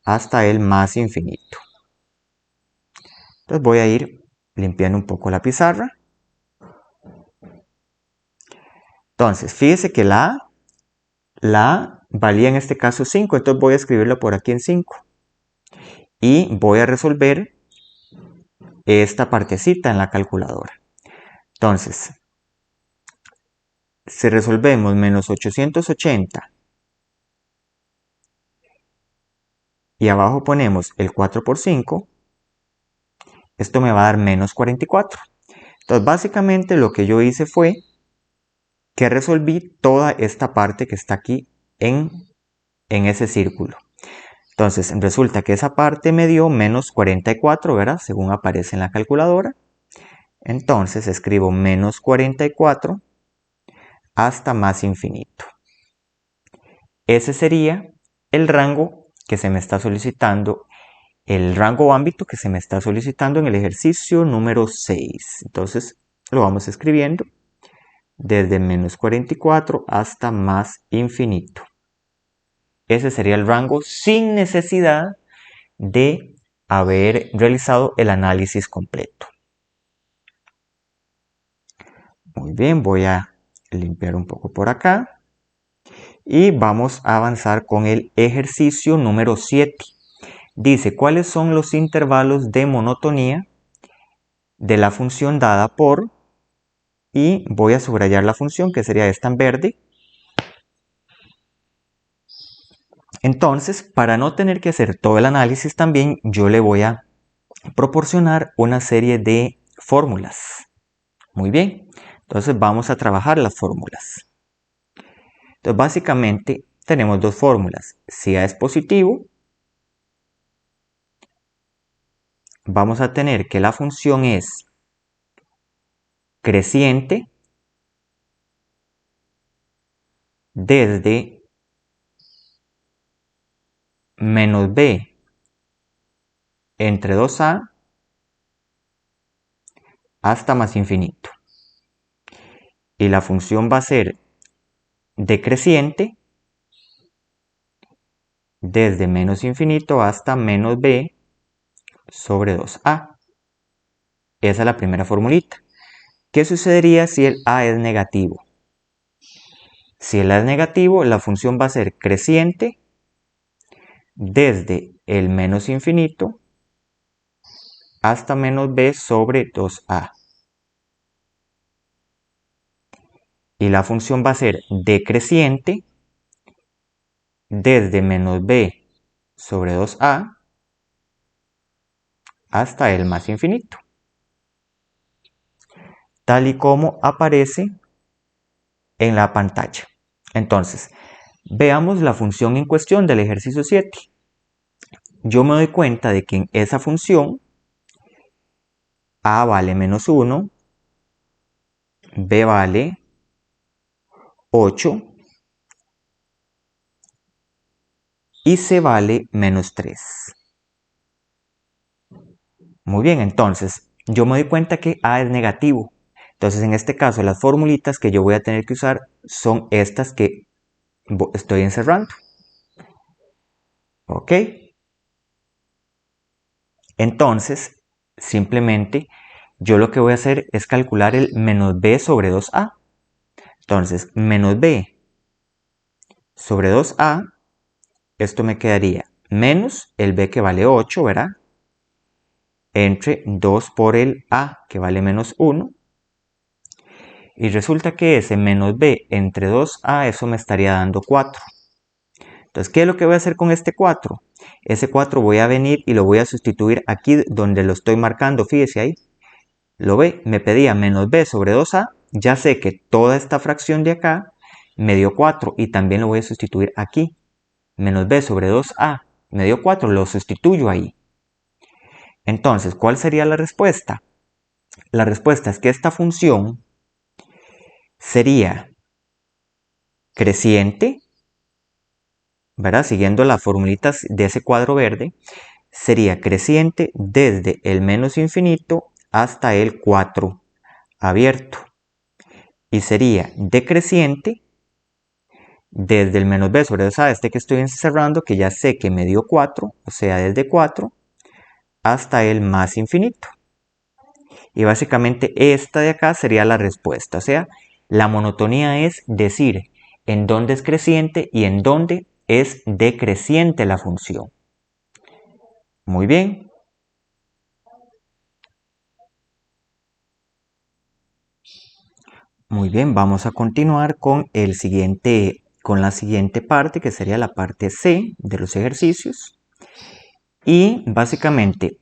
hasta el más infinito. Entonces voy a ir limpiando un poco la pizarra. Entonces, fíjese que la A valía en este caso 5, entonces voy a escribirlo por aquí en 5. Y voy a resolver esta partecita en la calculadora. Entonces, si resolvemos menos 880 y abajo ponemos el 4 por 5, esto me va a dar menos 44. Entonces, básicamente lo que yo hice fue que resolví toda esta parte que está aquí en ese círculo. Entonces, resulta que esa parte me dio menos 44, ¿verdad? Según aparece en la calculadora. Entonces, escribo menos 44 hasta más infinito. Ese sería el rango que se me está solicitando, el rango o ámbito que se me está solicitando en el ejercicio número 6. Entonces, lo vamos escribiendo desde menos 44 hasta más infinito. Ese sería el rango sin necesidad de haber realizado el análisis completo. Muy bien, voy a limpiar un poco por acá. Y vamos a avanzar con el ejercicio número 7. Dice, ¿cuáles son los intervalos de monotonía de la función dada por? Y voy a subrayar la función, que sería esta en verde. Entonces, para no tener que hacer todo el análisis también, yo le voy a proporcionar una serie de fórmulas. Muy bien, entonces vamos a trabajar las fórmulas. Entonces, básicamente tenemos dos fórmulas. Si A es positivo, vamos a tener que la función es creciente desde menos b entre 2a hasta más infinito. Y la función va a ser decreciente desde menos infinito hasta menos b sobre 2a. Esa es la primera formulita. ¿Qué sucedería si el a es negativo? Si el a es negativo, la función va a ser creciente desde el menos infinito hasta menos b sobre 2a. Y la función va a ser decreciente desde menos b sobre 2a hasta el más infinito, tal y como aparece en la pantalla. Entonces, veamos la función en cuestión del ejercicio 7. Yo me doy cuenta de que en esa función a vale menos 1, b vale 8 y c vale menos 3. Muy bien, entonces yo me doy cuenta que a es negativo. Entonces en este caso las formulitas que yo voy a tener que usar son estas que estoy encerrando. ¿Ok? Entonces, simplemente yo lo que voy a hacer es calcular el menos b sobre 2a. Entonces, menos b sobre 2a, esto me quedaría menos el b que vale 8, ¿verdad? Entre 2 por el a que vale menos 1. Y resulta que ese menos b entre 2a, eso me estaría dando 4. Entonces, ¿qué es lo que voy a hacer con este 4? Ese 4 voy a venir y lo voy a sustituir aquí donde lo estoy marcando, fíjese ahí. ¿Lo ve? Me pedía menos b sobre 2a, ya sé que toda esta fracción de acá me dio 4 y también lo voy a sustituir aquí. Menos b sobre 2a me dio 4, lo sustituyo ahí. Entonces, ¿cuál sería la respuesta? La respuesta es que esta función sería creciente, ¿verdad? Siguiendo las formulitas de ese cuadro verde, sería creciente desde el menos infinito hasta el 4 abierto. Y sería decreciente desde el menos b sobre 2a, este que estoy encerrando, que ya sé que me dio 4, o sea, desde 4 hasta el más infinito. Y básicamente esta de acá sería la respuesta, o sea, la monotonía es decir en dónde es creciente y en dónde es decreciente la función. Muy bien. Muy bien, vamos a continuar con la siguiente parte, que sería la parte C de los ejercicios. Y básicamente,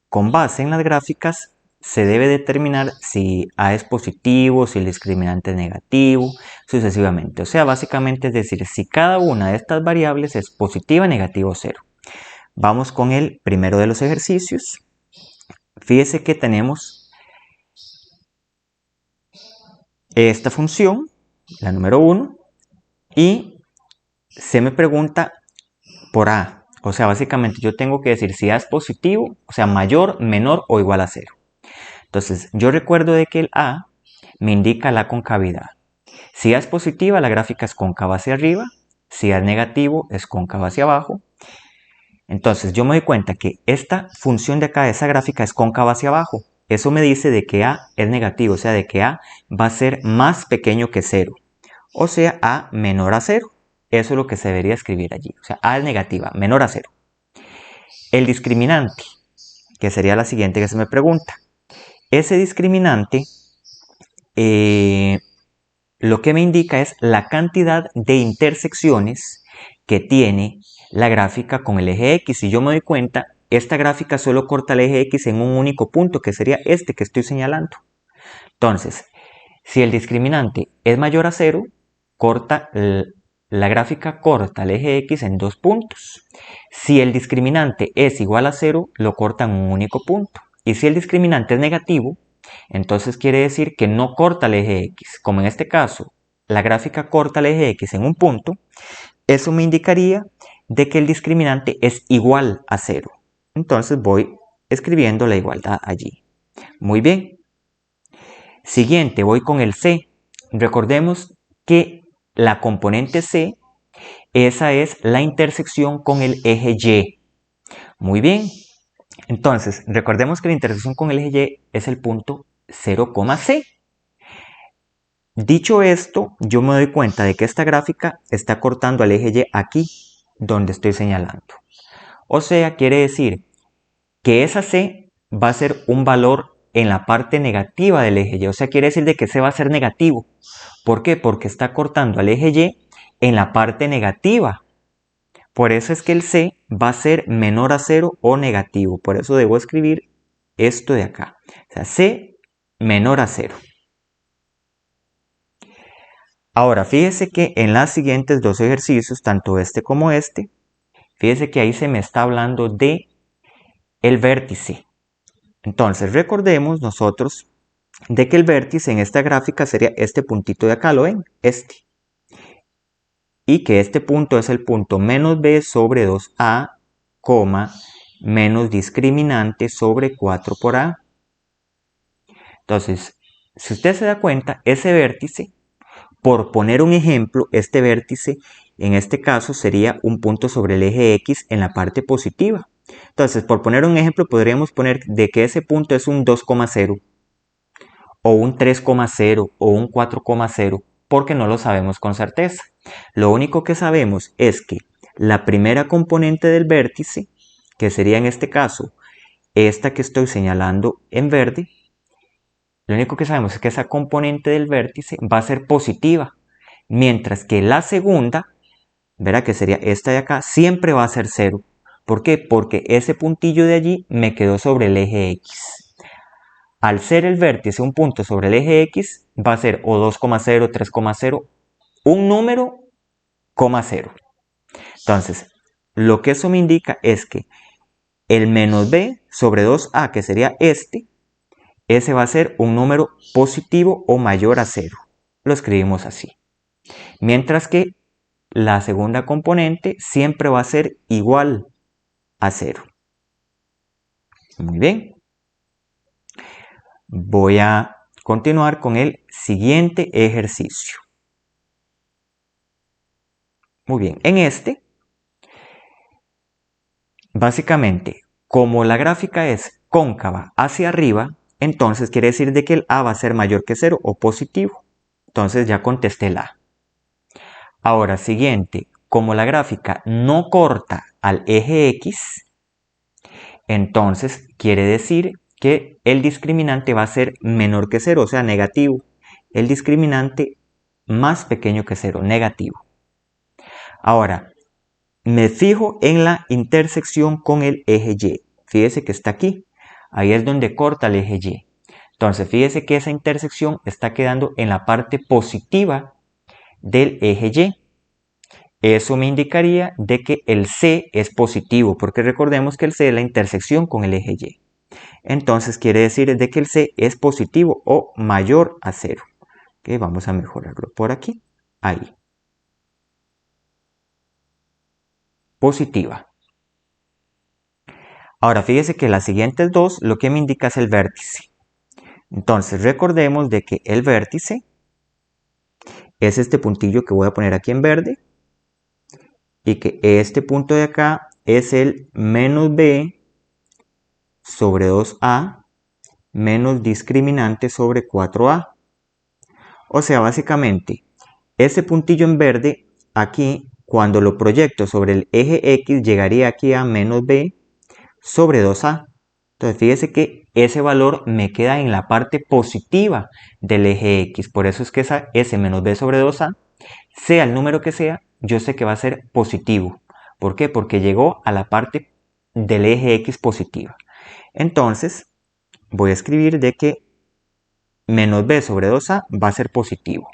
con base en las gráficas, se debe determinar si A es positivo, si el discriminante es negativo, sucesivamente. O sea, básicamente es decir, si cada una de estas variables es positiva, negativa o cero. Vamos con el primero de los ejercicios. Fíjese que tenemos esta función, la número 1, y se me pregunta por A. O sea, básicamente yo tengo que decir si A es positivo, o sea, mayor, menor o igual a 0. Entonces, yo recuerdo de que el A me indica la concavidad. Si A es positiva, la gráfica es cóncava hacia arriba. Si A es negativo, es cóncava hacia abajo. Entonces, yo me doy cuenta que esta función de acá, esa gráfica, es cóncava hacia abajo. Eso me dice de que A es negativo, o sea, de que A va a ser más pequeño que 0. O sea, A menor a 0. Eso es lo que se debería escribir allí. O sea, A es negativa, menor a 0. El discriminante, que sería la siguiente que se me pregunta. Ese discriminante lo que me indica es la cantidad de intersecciones que tiene la gráfica con el eje X. Si yo me doy cuenta, esta gráfica solo corta el eje X en un único punto, que sería este que estoy señalando. Entonces, si el discriminante es mayor a 0, la gráfica corta el eje X en 2 puntos. Si el discriminante es igual a 0, lo corta en un único punto. Y si el discriminante es negativo, entonces quiere decir que no corta el eje X. Como en este caso, la gráfica corta el eje X en un punto, eso me indicaría de que el discriminante es igual a 0. Entonces voy escribiendo la igualdad allí. Muy bien. Siguiente, voy con el C. Recordemos que la componente C, esa es la intersección con el eje Y. Muy bien. Entonces, recordemos que la intersección con el eje Y es el punto 0,C. Dicho esto, yo me doy cuenta de que esta gráfica está cortando al eje Y aquí, donde estoy señalando. O sea, quiere decir que esa C va a ser un valor en la parte negativa del eje Y. O sea, quiere decir de que C va a ser negativo. ¿Por qué? Porque está cortando al eje Y en la parte negativa. Por eso es que el C va a ser menor a 0 o negativo. Por eso debo escribir esto de acá. O sea, C menor a 0. Ahora, fíjese que en los siguientes dos ejercicios, tanto este como este, fíjese que ahí se me está hablando de el vértice. Entonces, recordemos nosotros de que el vértice en esta gráfica sería este puntito de acá, ¿lo ven? Este. Y que este punto es el punto menos b sobre 2a, menos discriminante sobre 4 por a. Entonces, si usted se da cuenta, ese vértice, por poner un ejemplo, este vértice en este caso sería un punto sobre el eje X en la parte positiva. Entonces, por poner un ejemplo, podríamos poner de que ese punto es un 2,0 o un 3,0 o un 4,0 porque no lo sabemos con certeza. Lo único que sabemos es que la primera componente del vértice, que sería en este caso esta que estoy señalando en verde, lo único que sabemos es que esa componente del vértice va a ser positiva, mientras que la segunda, verá que sería esta de acá, siempre va a ser 0. ¿Por qué? Porque ese puntillo de allí me quedó sobre el eje X. Al ser el vértice un punto sobre el eje X, va a ser o 2,0, 3,0, un número, 0. Entonces, lo que eso me indica es que el menos b sobre 2a, que sería este, ese va a ser un número positivo o mayor a 0. Lo escribimos así. Mientras que la segunda componente siempre va a ser igual a 0. Muy bien. Voy a continuar con el siguiente ejercicio. Muy bien, en este, básicamente, como la gráfica es cóncava hacia arriba, entonces quiere decir de que el A va a ser mayor que 0 o positivo. Entonces ya contesté el A. Ahora, siguiente, como la gráfica no corta al eje X, entonces quiere decir que el discriminante va a ser menor que 0, o sea, negativo. El discriminante más pequeño que 0, negativo. Ahora, me fijo en la intersección con el eje Y. Fíjese que está aquí. Ahí es donde corta el eje Y. Entonces, fíjese que esa intersección está quedando en la parte positiva del eje Y. Eso me indicaría de que el C es positivo, porque recordemos que el C es la intersección con el eje Y. Entonces quiere decir de que el C es positivo o mayor a 0. Okay, vamos a mejorarlo por aquí. Ahí. Positiva. Ahora fíjese que las siguientes dos lo que me indica es el vértice. Entonces recordemos de que el vértice es este puntillo que voy a poner aquí en verde y que este punto de acá es el menos b sobre 2a menos discriminante sobre 4a. O sea, básicamente, ese puntillo en verde aquí, cuando lo proyecto sobre el eje X, llegaría aquí a menos b sobre 2a. Entonces, fíjese que ese valor me queda en la parte positiva del eje X. Por eso es que esa S menos b sobre 2a, sea el número que sea, yo sé que va a ser positivo. ¿Por qué? Porque llegó a la parte del eje X positiva. Entonces, voy a escribir de que menos b sobre 2a va a ser positivo.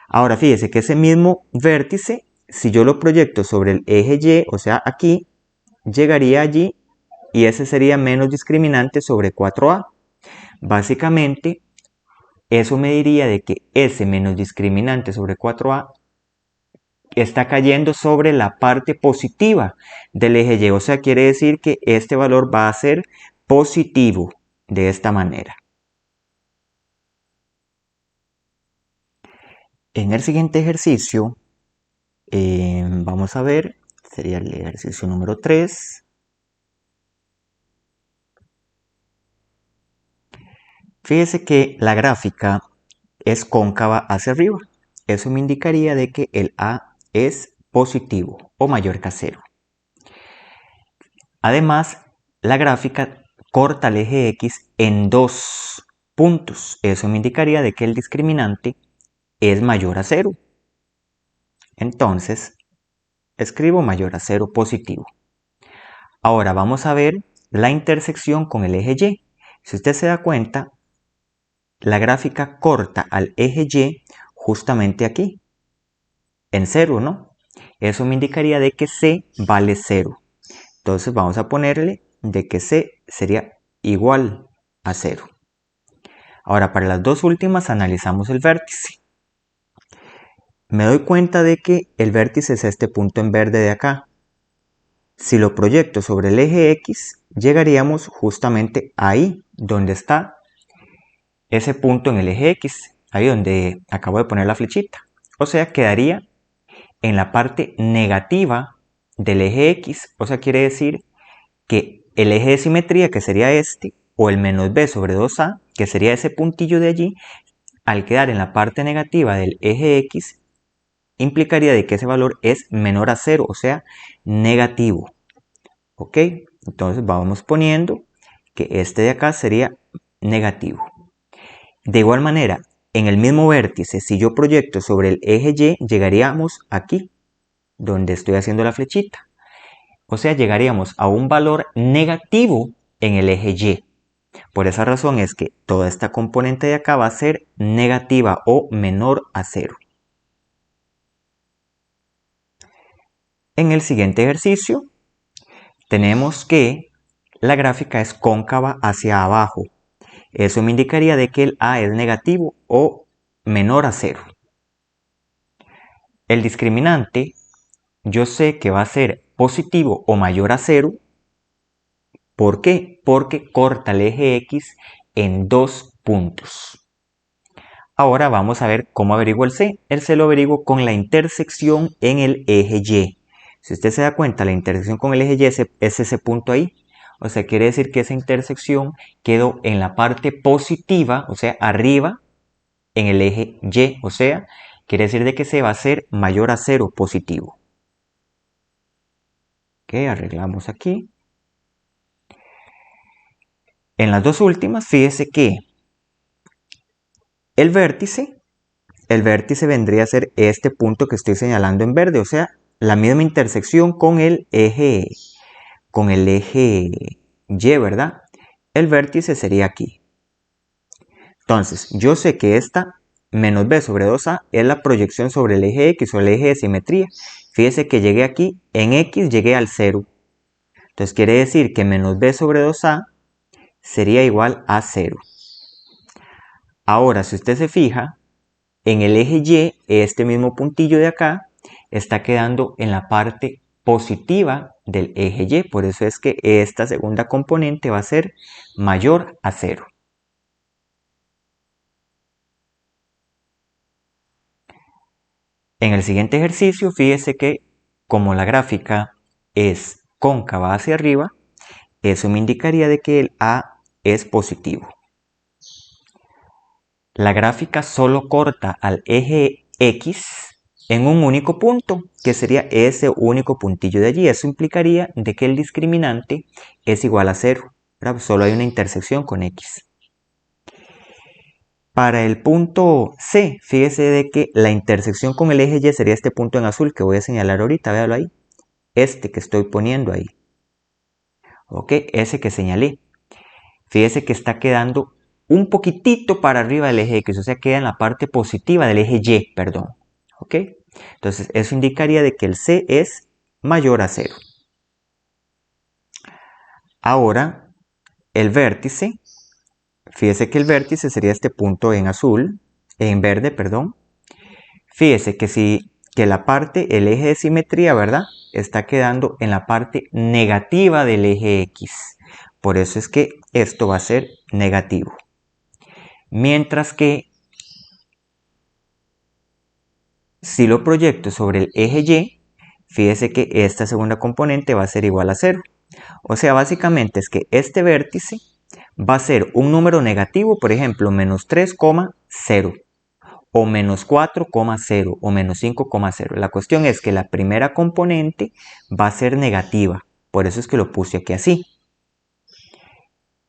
Ahora fíjese que ese mismo vértice, si yo lo proyecto sobre el eje Y, o sea aquí, llegaría allí y ese sería menos discriminante sobre 4a. Básicamente, eso me diría de que ese menos discriminante sobre 4a está cayendo sobre la parte positiva del eje Y. O sea, quiere decir que este valor va a ser positivo de esta manera. En el siguiente ejercicio, vamos a ver, sería el ejercicio número 3. Fíjese que la gráfica es cóncava hacia arriba. Eso me indicaría de que el A es positivo o mayor que a 0. Además, la gráfica corta el eje X en 2 puntos. Eso me indicaría de que el discriminante es mayor a 0. Entonces, escribo mayor a 0 positivo. Ahora vamos a ver la intersección con el eje Y. Si usted se da cuenta, la gráfica corta al eje Y justamente aquí, en 0, ¿no? Eso me indicaría de que C vale 0. Entonces vamos a ponerle de que C sería igual a 0. Ahora para las dos últimas analizamos el vértice. Me doy cuenta de que el vértice es este punto en verde de acá. Si lo proyecto sobre el eje X, llegaríamos justamente ahí, donde está ese punto en el eje X, ahí donde acabo de poner la flechita. O sea, quedaría en la parte negativa del eje X, o sea, quiere decir que el eje de simetría, que sería este, o el menos b sobre 2a, que sería ese puntillo de allí, al quedar en la parte negativa del eje X, implicaría de que ese valor es menor a 0, o sea, negativo. ¿Ok? Entonces vamos poniendo que este de acá sería negativo. De igual manera, en el mismo vértice, si yo proyecto sobre el eje Y, llegaríamos aquí, donde estoy haciendo la flechita. O sea, llegaríamos a un valor negativo en el eje Y. Por esa razón es que toda esta componente de acá va a ser negativa o menor a 0. En el siguiente ejercicio, tenemos que la gráfica es cóncava hacia abajo. Eso me indicaría de que el A es negativo o menor a 0. El discriminante, yo sé que va a ser positivo o mayor a 0. ¿Por qué? Porque corta el eje X en 2 puntos. Ahora vamos a ver cómo averiguo el C. El C lo averiguo con la intersección en el eje Y. Si usted se da cuenta, la intersección con el eje Y es ese punto ahí. O sea, quiere decir que esa intersección quedó en la parte positiva, o sea, arriba, en el eje Y. O sea, quiere decir de que C va a ser mayor a 0 positivo. Ok, arreglamos aquí. En las dos últimas, fíjese que el vértice vendría a ser este punto que estoy señalando en verde, o sea, la misma intersección con el eje Y, ¿verdad? El vértice sería aquí. Entonces, yo sé que esta menos b sobre 2a es la proyección sobre el eje X o el eje de simetría. Fíjese que llegué aquí, en X llegué al 0. Entonces quiere decir que menos b sobre 2a sería igual a 0. Ahora, si usted se fija, en el eje Y, este mismo puntillo de acá está quedando en la parte positiva del eje Y. Por eso es que esta segunda componente va a ser mayor a 0. En el siguiente ejercicio, fíjese que como la gráfica es cóncava hacia arriba, eso me indicaría de que el A es positivo. La gráfica solo corta al eje X en un único punto, que sería ese único puntillo de allí. Eso implicaría de que el discriminante es igual a 0. Solo hay una intersección con X. Para el punto C, fíjese de que la intersección con el eje Y sería este punto en azul que voy a señalar ahorita, véalo ahí. Este que estoy poniendo ahí. Ok, ese que señalé. Fíjese que está quedando un poquitito para arriba del eje X, o sea, queda en la parte positiva del eje Y, perdón. ¿Ok? Entonces, eso indicaría de que el C es mayor a 0. Ahora, el vértice, fíjese que el vértice sería este punto en azul, en verde, perdón. Fíjese que la parte, el eje de simetría, ¿verdad? Está quedando en la parte negativa del eje X. Por eso es que esto va a ser negativo. Mientras que si lo proyecto sobre el eje Y, fíjese que esta segunda componente va a ser igual a 0. O sea, básicamente es que este vértice va a ser un número negativo, por ejemplo, menos 3,0. o menos 4,0 o menos 5,0. La cuestión es que la primera componente va a ser negativa, por eso es que lo puse aquí así.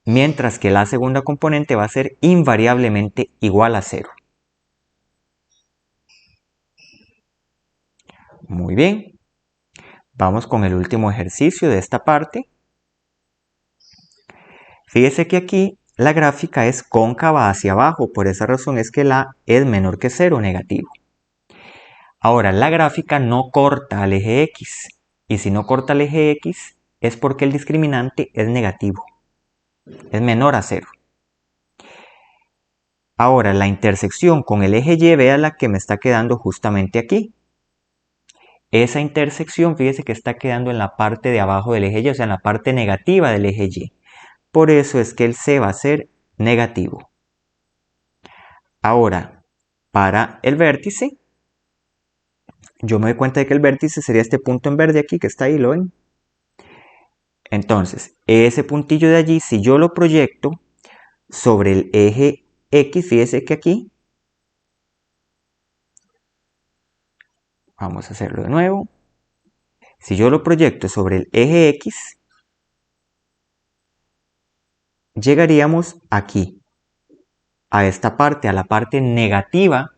Mientras que la segunda componente va a ser invariablemente igual a 0. Muy bien. Vamos con el último ejercicio de esta parte. Fíjese que aquí la gráfica es cóncava hacia abajo, por esa razón es que la es menor que 0, negativo. Ahora, la gráfica no corta al eje X, y si no corta al eje X es porque el discriminante es negativo, es menor a 0. Ahora, la intersección con el eje Y, vea la que me está quedando justamente aquí. Esa intersección, fíjese que está quedando en la parte de abajo del eje Y, o sea, en la parte negativa del eje Y. Por eso es que el C va a ser negativo. Ahora, para el vértice, yo me doy cuenta de que el vértice sería este punto en verde aquí que está ahí, ¿lo ven? Entonces, ese puntillo de allí, si yo lo proyecto sobre el eje X, fíjese que aquí, vamos a hacerlo de nuevo. Si yo lo proyecto sobre el eje X, llegaríamos aquí, a esta parte, a la parte negativa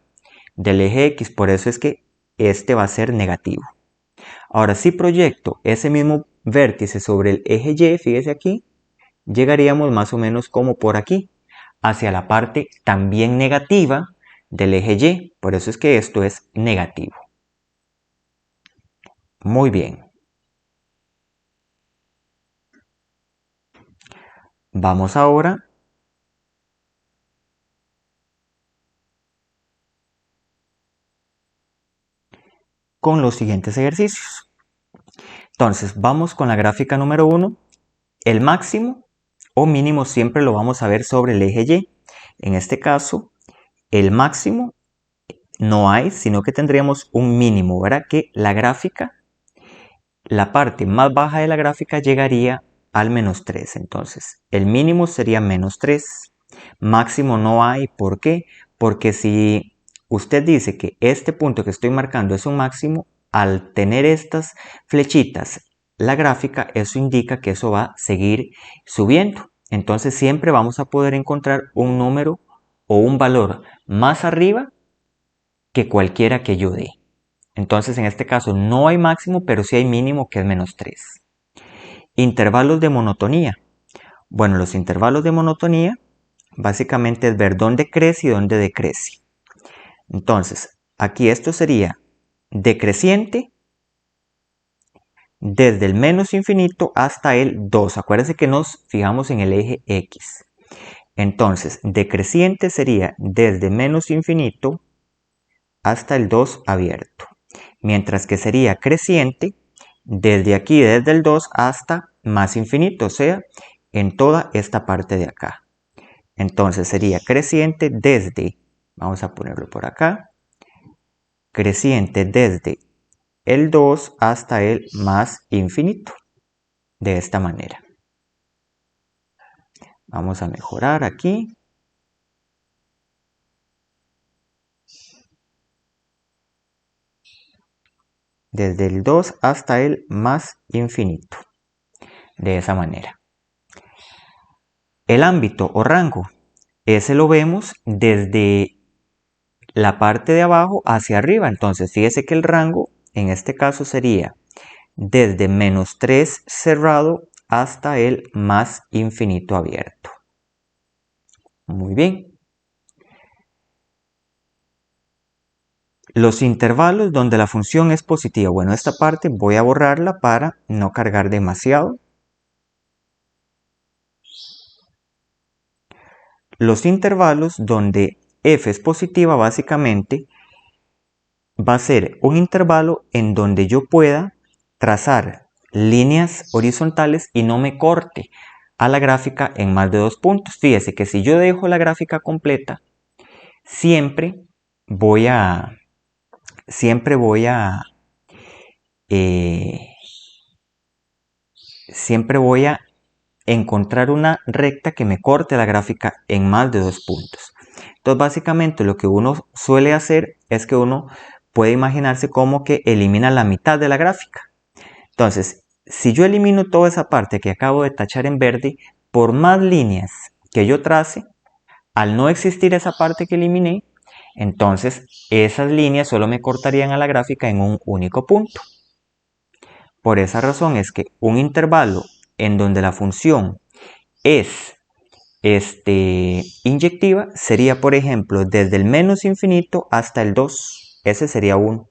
del eje X, por eso es que este va a ser negativo. Ahora, si proyecto ese mismo vértice sobre el eje Y, fíjese aquí, llegaríamos más o menos como por aquí, hacia la parte también negativa del eje Y, por eso es que esto es negativo. Muy bien. Vamos ahora con los siguientes ejercicios. Entonces, vamos con la gráfica número 1. El máximo o mínimo siempre lo vamos a ver sobre el eje Y. En este caso, el máximo no hay, sino que tendríamos un mínimo, ¿verdad? Que la gráfica, la parte más baja de la gráfica llegaría al menos 3. Entonces, el mínimo sería menos 3. Máximo no hay. ¿Por qué? Porque si usted dice que este punto que estoy marcando es un máximo, al tener estas flechitas, la gráfica, eso indica que eso va a seguir subiendo. Entonces siempre vamos a poder encontrar un número o un valor más arriba que cualquiera que yo dé. Entonces en este caso no hay máximo, pero sí hay mínimo, que es menos 3. Intervalos de monotonía. Bueno, los intervalos de monotonía básicamente es ver dónde crece y dónde decrece. Entonces, aquí esto sería decreciente desde el menos infinito hasta el 2. Acuérdense que nos fijamos en el eje X. Entonces, decreciente sería desde menos infinito hasta el 2 abierto. Mientras que sería creciente desde aquí, desde el 2 hasta más infinito, o sea, en toda esta parte de acá. Entonces sería creciente desde, vamos a ponerlo por acá, creciente desde el 2 hasta el más infinito, de esta manera. Vamos a mejorar aquí. Desde el 2 hasta el más infinito, de esa manera. El ámbito o rango, ese lo vemos desde la parte de abajo hacia arriba. Entonces fíjese que el rango en este caso sería desde menos 3 cerrado hasta el más infinito abierto. Muy bien. Los intervalos donde la función es positiva. Bueno, esta parte voy a borrarla para no cargar demasiado. Los intervalos donde f es positiva básicamente va a ser un intervalo en donde yo pueda trazar líneas horizontales y no me corte a la gráfica en más de 2 puntos. Fíjese que si yo dejo la gráfica completa, siempre voy a encontrar una recta que me corte la gráfica en más de 2 puntos. Entonces básicamente lo que uno suele hacer es que uno puede imaginarse como que elimina la mitad de la gráfica. Entonces, si yo elimino toda esa parte que acabo de tachar en verde, por más líneas que yo trace, al no existir esa parte que eliminé, entonces esas líneas solo me cortarían a la gráfica en un único punto. Por esa razón es que un intervalo en donde la función es inyectiva sería, por ejemplo, desde el menos infinito hasta el 2. Ese sería 1.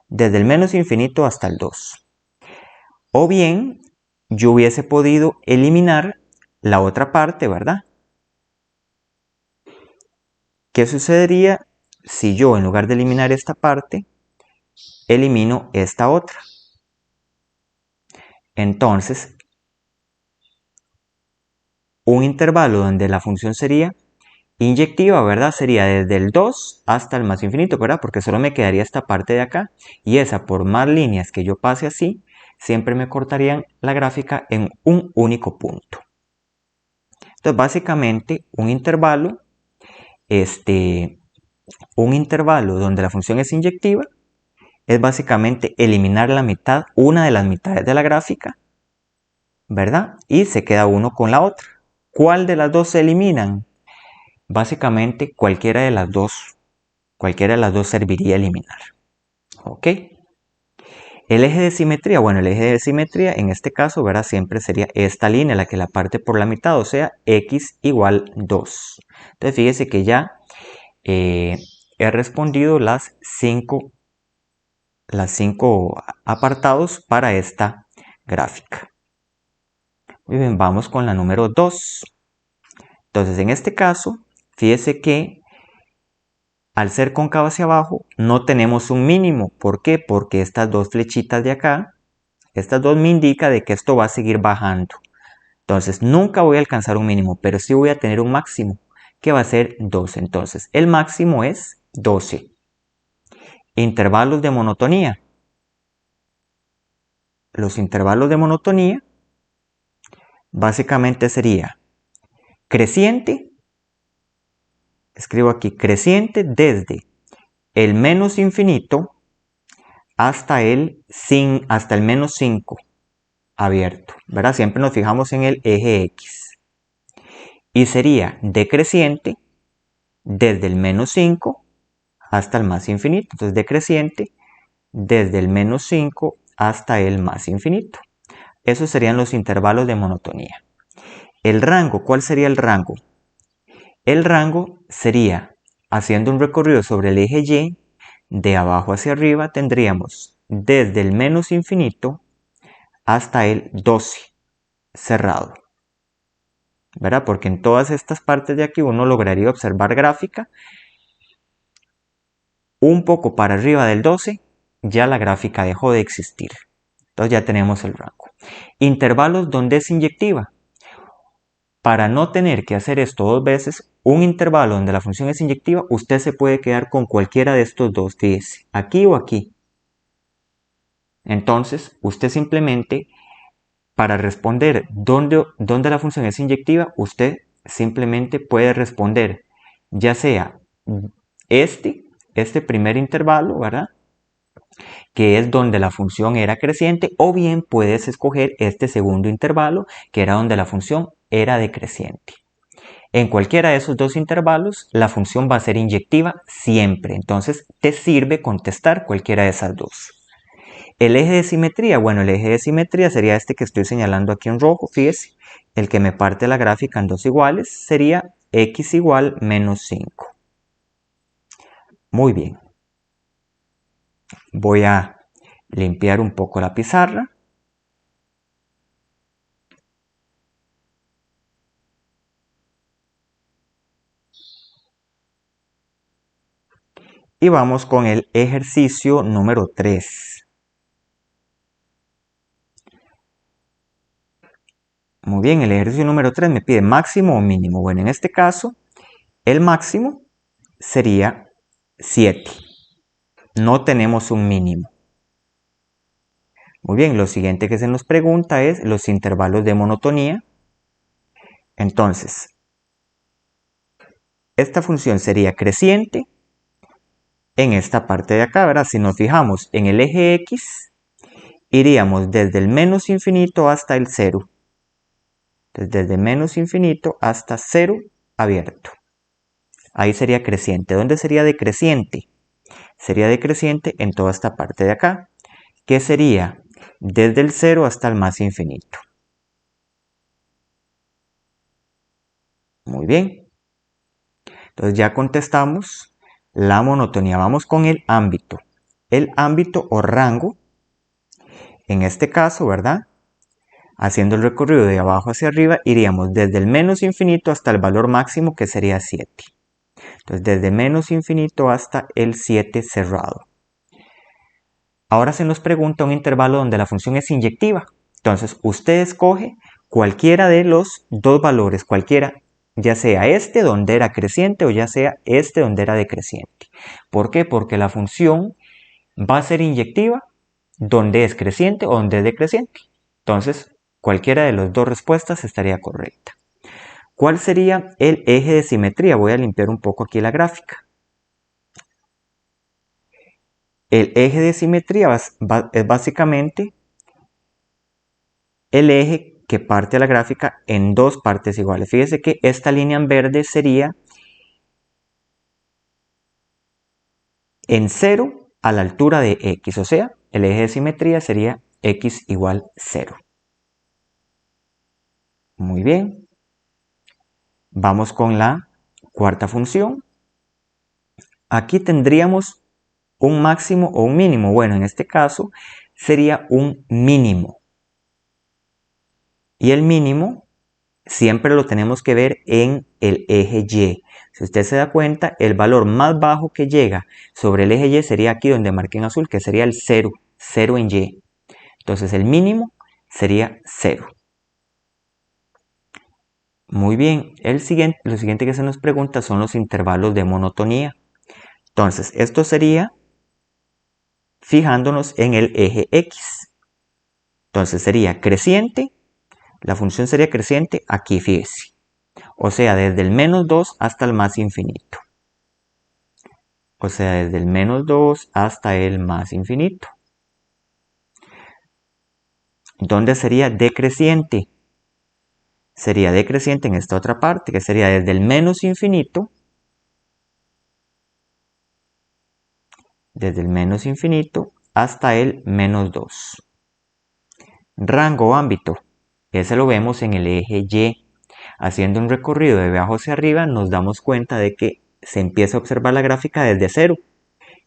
Desde el menos infinito hasta el 2. O bien, yo hubiese podido eliminar la otra parte, ¿verdad? ¿Qué sucedería si yo, en lugar de eliminar esta parte, elimino esta otra? Entonces, un intervalo donde la función sería inyectiva, ¿verdad? Sería desde el 2 hasta el más infinito, ¿verdad? Porque solo me quedaría esta parte de acá. Y esa, por más líneas que yo pase así, siempre me cortarían la gráfica en un único punto. Entonces, básicamente, un intervalo donde la función es inyectiva es básicamente eliminar la mitad, una de las mitades de la gráfica, ¿verdad? Y se queda uno con la otra. ¿Cuál de las dos se eliminan? Básicamente cualquiera de las dos serviría eliminar. ¿Ok? El eje de simetría, bueno, el eje de simetría en este caso, ¿verdad? Siempre sería esta línea la que la parte por la mitad, o sea, x igual 2. Entonces fíjese que ya he respondido las cinco apartados para esta gráfica. Muy bien, vamos con la número 2. Entonces, en este caso, fíjese que al ser cóncavo hacia abajo, no tenemos un mínimo. ¿Por qué? Porque estas dos flechitas de acá, estas dos me indican de que esto va a seguir bajando. Entonces, nunca voy a alcanzar un mínimo, pero sí voy a tener un máximo, que va a ser 12. Entonces, el máximo es 12. Intervalos de monotonía. Los intervalos de monotonía básicamente sería creciente, escribo aquí, creciente desde el menos infinito hasta el menos 5 abierto, ¿verdad? Siempre nos fijamos en el eje X. Y sería decreciente desde el menos 5 hasta el más infinito. Entonces, decreciente desde el menos 5 hasta el más infinito. Esos serían los intervalos de monotonía. El rango, ¿cuál sería el rango? El rango sería, haciendo un recorrido sobre el eje Y, de abajo hacia arriba tendríamos desde el menos infinito hasta el 12 cerrado, ¿verdad? Porque en todas estas partes de aquí uno lograría observar gráfica. Un poco para arriba del 12 ya la gráfica dejó de existir. Entonces ya tenemos el rango. Intervalos donde es inyectiva. Para no tener que hacer esto dos veces, un intervalo donde la función es inyectiva, usted se puede quedar con cualquiera de estos dos, fíjese, aquí o aquí. Entonces, usted simplemente, para responder dónde la función es inyectiva, usted simplemente puede responder, ya sea este primer intervalo, ¿verdad? Que es donde la función era creciente, o bien puedes escoger este segundo intervalo, que era donde la función era decreciente. En cualquiera de esos dos intervalos, la función va a ser inyectiva siempre, entonces te sirve contestar cualquiera de esas dos. El eje de simetría, bueno, el eje de simetría sería este que estoy señalando aquí en rojo, fíjese, el que me parte la gráfica en dos iguales sería x igual menos 5. Muy bien. Voy a limpiar un poco la pizarra. Y vamos con el ejercicio número 3. Muy bien, el ejercicio número 3 me pide máximo o mínimo. Bueno, en este caso, el máximo sería 7. No tenemos un mínimo. Muy bien, lo siguiente que se nos pregunta es los intervalos de monotonía. Entonces, esta función sería creciente en esta parte de acá, ¿verdad? Si nos fijamos en el eje X, iríamos desde el menos infinito hasta el 0. Desde menos infinito hasta 0 abierto. Ahí sería creciente. ¿Dónde sería decreciente? Sería decreciente en toda esta parte de acá, que sería desde el 0 hasta el más infinito. Muy bien. Entonces ya contestamos la monotonía. Vamos con el ámbito. El ámbito o rango, en este caso, ¿verdad? Haciendo el recorrido de abajo hacia arriba, iríamos desde el menos infinito hasta el valor máximo, que sería 7. Entonces, desde menos infinito hasta el 7 cerrado. Ahora se nos pregunta un intervalo donde la función es inyectiva. Entonces, usted escoge cualquiera de los dos valores, cualquiera, ya sea este donde era creciente o ya sea este donde era decreciente. ¿Por qué? Porque la función va a ser inyectiva donde es creciente o donde es decreciente. Entonces, cualquiera de las dos respuestas estaría correcta. ¿Cuál sería el eje de simetría? Voy a limpiar un poco aquí la gráfica. El eje de simetría es básicamente el eje que parte la gráfica en dos partes iguales. Fíjese que esta línea en verde sería en 0 a la altura de x, o sea, el eje de simetría sería x igual 0. Muy bien. Vamos con la cuarta función. Aquí tendríamos un máximo o un mínimo. Bueno, en este caso sería un mínimo. Y el mínimo siempre lo tenemos que ver en el eje Y. Si usted se da cuenta, el valor más bajo que llega sobre el eje Y sería aquí donde marqué en azul, que sería el 0, 0 en Y. Entonces el mínimo sería 0. Muy bien, lo siguiente que se nos pregunta son los intervalos de monotonía. Entonces, esto sería fijándonos en el eje X. Entonces sería creciente, la función sería creciente aquí, fíjese. O sea, desde el menos 2 hasta el más infinito. O sea, desde el menos 2 hasta el más infinito. ¿Dónde sería decreciente? Sería decreciente en esta otra parte, que sería desde el menos infinito. Desde el menos infinito hasta el menos 2. Rango o ámbito. Ese lo vemos en el eje Y. Haciendo un recorrido de abajo hacia arriba nos damos cuenta de que se empieza a observar la gráfica desde 0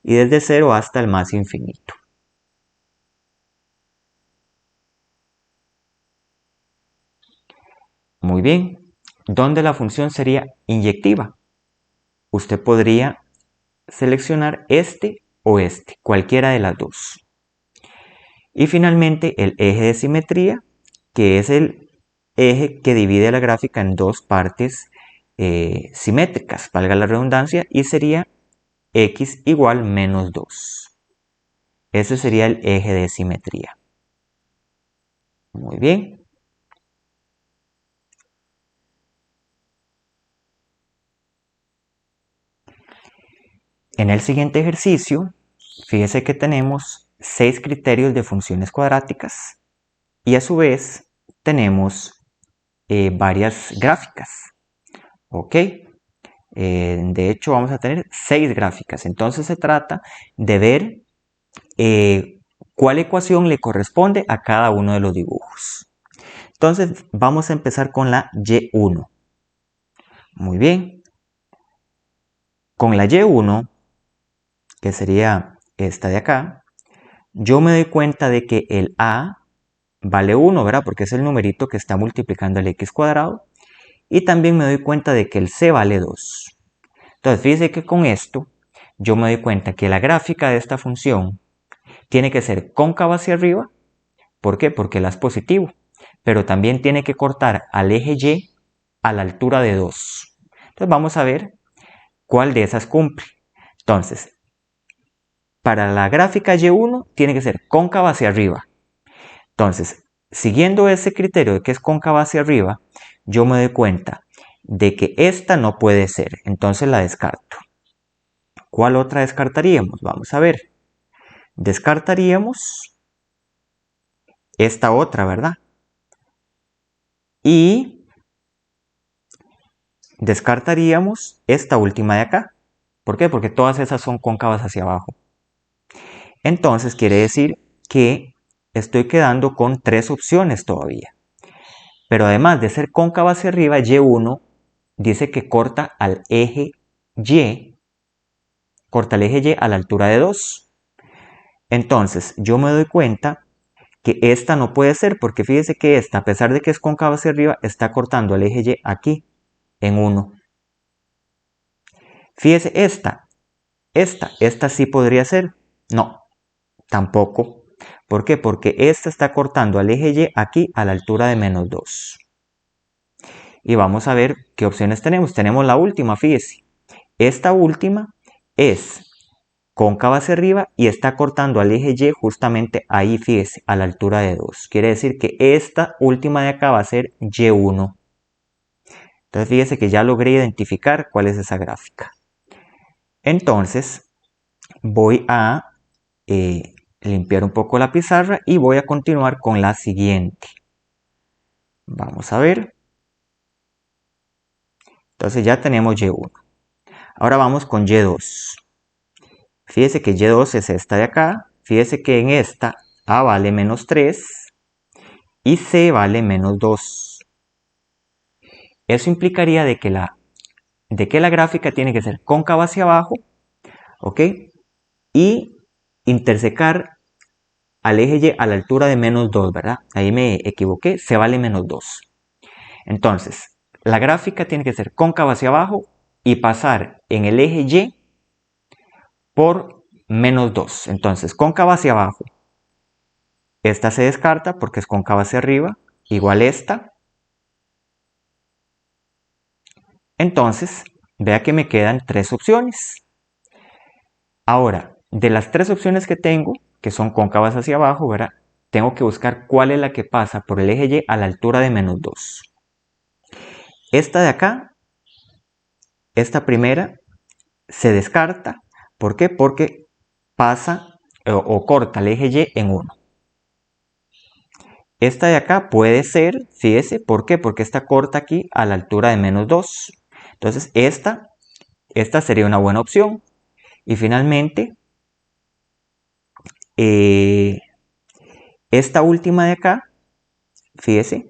y desde 0 hasta el más infinito. Muy bien, ¿dónde la función sería inyectiva? Usted podría seleccionar este o este, cualquiera de las dos. Y finalmente el eje de simetría, que es el eje que divide la gráfica en dos partes simétricas, valga la redundancia, y sería x igual menos 2. Ese sería el eje de simetría. Muy bien. En el siguiente ejercicio, fíjese que tenemos 6 criterios de funciones cuadráticas y a su vez tenemos varias gráficas. ¿Ok? De hecho, vamos a tener 6 gráficas. Entonces se trata de ver cuál ecuación le corresponde a cada uno de los dibujos. Entonces vamos a empezar con la Y1. Muy bien. Con la Y1, que sería esta de acá, yo me doy cuenta de que el A vale 1, ¿verdad? Porque es el numerito que está multiplicando el x cuadrado. Y también me doy cuenta de que el C vale 2. Entonces, fíjese que con esto yo me doy cuenta que la gráfica de esta función tiene que ser cóncava hacia arriba. ¿Por qué? Porque la es positivo. Pero también tiene que cortar al eje Y a la altura de 2. Entonces vamos a ver cuál de esas cumple. Entonces, para la gráfica Y1 tiene que ser cóncava hacia arriba. Entonces, siguiendo ese criterio de que es cóncava hacia arriba, yo me doy cuenta de que esta no puede ser, entonces la descarto. ¿Cuál otra descartaríamos? Vamos a ver. Descartaríamos esta otra, ¿verdad? Y descartaríamos esta última de acá. ¿Por qué? Porque todas esas son cóncavas hacia abajo. Entonces quiere decir que estoy quedando con 3 opciones todavía. Pero además de ser cóncava hacia arriba, Y1 dice que corta al eje Y, a la altura de 2. Entonces yo me doy cuenta que esta no puede ser, porque fíjese que esta, a pesar de que es cóncava hacia arriba, está cortando al eje Y aquí, en 1. Fíjese esta sí podría ser. No, tampoco. ¿Por qué? Porque esta está cortando al eje Y aquí a la altura de menos 2. Y vamos a ver qué opciones tenemos. Tenemos la última, fíjese. Esta última es cóncava hacia arriba y está cortando al eje Y justamente ahí, fíjese, a la altura de 2. Quiere decir que esta última de acá va a ser Y1. Entonces fíjese que ya logré identificar cuál es esa gráfica. Entonces voy a limpiar un poco la pizarra y voy a continuar con la siguiente. Vamos a ver. Entonces ya tenemos Y1. Ahora vamos con Y2. Fíjese que Y2 es esta de acá. Fíjese que en esta A vale menos 3 y C vale menos 2. Eso implicaría de que la gráfica tiene que ser cóncava hacia abajo, ¿ok? Y intersecar al eje Y a la altura de menos 2, ¿verdad? Ahí me equivoqué, C vale menos 2. Entonces, la gráfica tiene que ser cóncava hacia abajo y pasar en el eje Y por menos 2. Entonces, cóncava hacia abajo. Esta se descarta porque es cóncava hacia arriba, igual esta. Entonces, vea que me quedan 3 opciones. Ahora, de las 3 opciones que tengo, que son cóncavas hacia abajo, ¿verdad? Tengo que buscar cuál es la que pasa por el eje Y a la altura de menos 2. Esta de acá, esta primera, se descarta. ¿Por qué? Porque pasa o corta el eje Y en 1. Esta de acá puede ser, fíjese, ¿por qué? Porque esta corta aquí a la altura de menos 2. Entonces esta sería una buena opción. Y finalmente, esta última de acá, fíjese,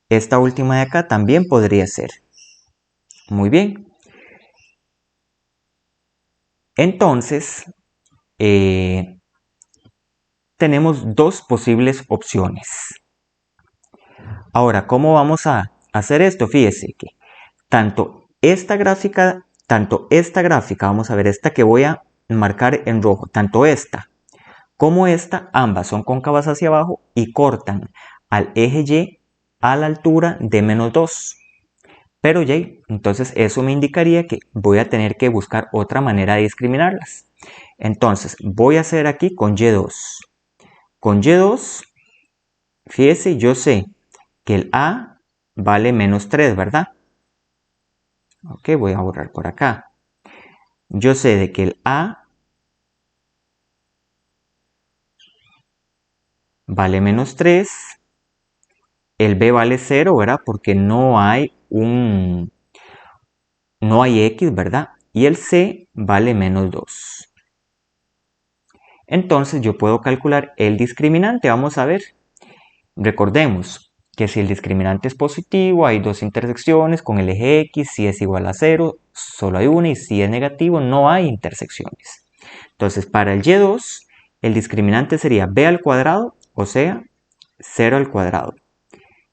esta última de acá también podría ser. Muy bien. Entonces, tenemos 2 posibles opciones. Ahora, ¿cómo vamos a hacer esto? Fíjese que tanto esta gráfica, vamos a ver, esta que voy a marcar en rojo, tanto esta como esta, ambas son cóncavas hacia abajo y cortan al eje Y a la altura de menos 2. Pero Y, entonces eso me indicaría que voy a tener que buscar otra manera de discriminarlas. Entonces, voy a hacer aquí con Y2. Con Y2, fíjese, yo sé que el A vale menos 3, ¿verdad? Ok, voy a borrar por acá. Yo sé de que el A vale menos 3, el B vale 0, ¿verdad? Porque no hay X, ¿verdad? Y el C vale menos 2. Entonces yo puedo calcular el discriminante. Vamos a ver. Recordemos que si el discriminante es positivo, hay 2 intersecciones con el eje X. Si es igual a 0, solo hay una. Y si es negativo, no hay intersecciones. Entonces, para el Y2, el discriminante sería B al cuadrado, o sea, 0 al cuadrado.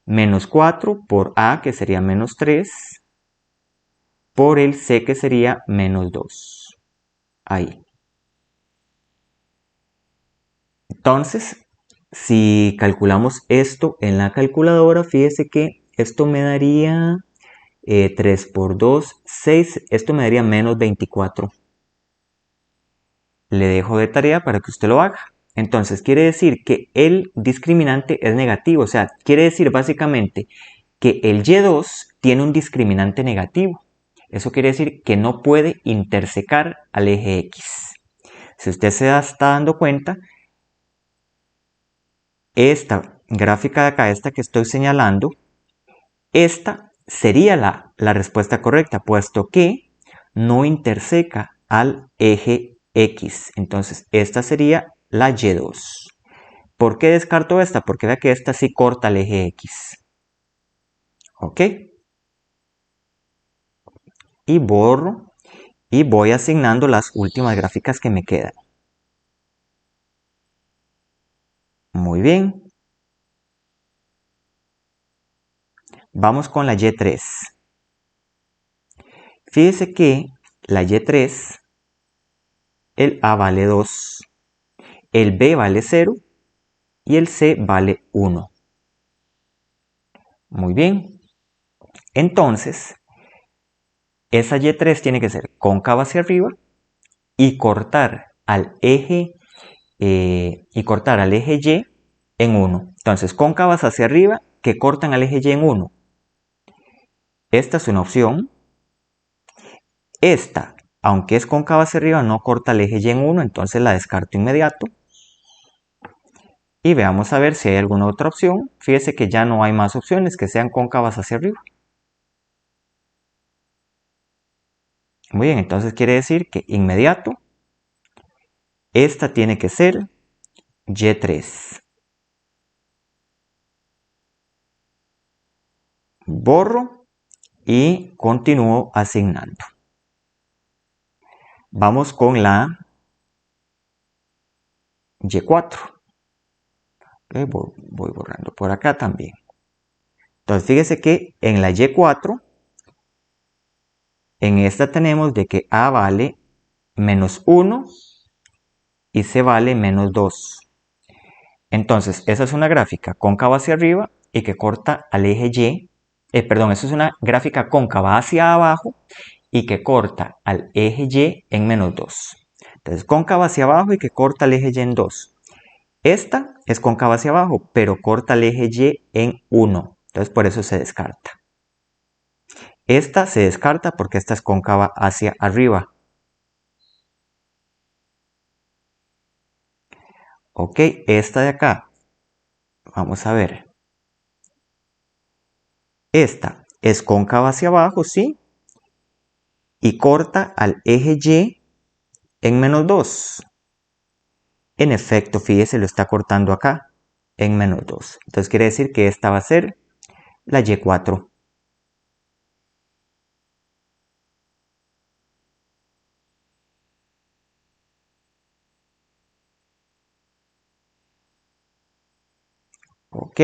Menos 4 por A, que sería menos 3, por el C, que sería menos 2. Ahí. Entonces, si calculamos esto en la calculadora, fíjese que esto me daría 3 por 2, 6. Esto me daría menos 24. Le dejo de tarea para que usted lo haga. Entonces, quiere decir que el discriminante es negativo. O sea, quiere decir básicamente que el Y2 tiene un discriminante negativo. Eso quiere decir que no puede intersecar al eje X. Si usted se está dando cuenta, esta gráfica de acá, esta que estoy señalando, esta sería la respuesta correcta, puesto que no interseca al eje X. Entonces, esta sería la Y2. ¿Por qué descarto esta? Porque vea que esta sí corta el eje X. ¿Ok? Y borro y voy asignando las últimas gráficas que me quedan. Muy bien. Vamos con la Y3. Fíjese que la Y3, el A vale 2, el B vale 0 y el C vale 1. Muy bien. Entonces, esa Y3 tiene que ser cóncava hacia arriba y cortar al eje Y en 1. Entonces, cóncavas hacia arriba que cortan al eje Y en 1. Esta es una opción. Esta, aunque es cóncava hacia arriba, no corta el eje Y en 1, entonces la descarto inmediato. Y veamos a ver si hay alguna otra opción. Fíjese que ya no hay más opciones que sean cóncavas hacia arriba. Muy bien, entonces quiere decir que inmediato esta tiene que ser Y3. Borro y continúo asignando. Vamos con la Y4. Voy borrando por acá también. Entonces fíjese que en la Y4, en esta tenemos de que A vale menos 1 y C vale menos 2. Entonces esa es una gráfica cóncava hacia arriba y que corta al eje Y. Esa es una gráfica cóncava hacia abajo y que corta al eje Y en menos 2. Entonces cóncava hacia abajo y que corta el eje Y en 2. Esta es cóncava hacia abajo, pero corta el eje Y en 1. Entonces por eso se descarta. Esta se descarta porque esta es cóncava hacia arriba. Ok, esta de acá. Vamos a ver. Esta es cóncava hacia abajo, ¿sí? Y corta al eje Y en menos 2. En efecto, fíjese, lo está cortando acá en menos 2. Entonces quiere decir que esta va a ser la Y4. Ok.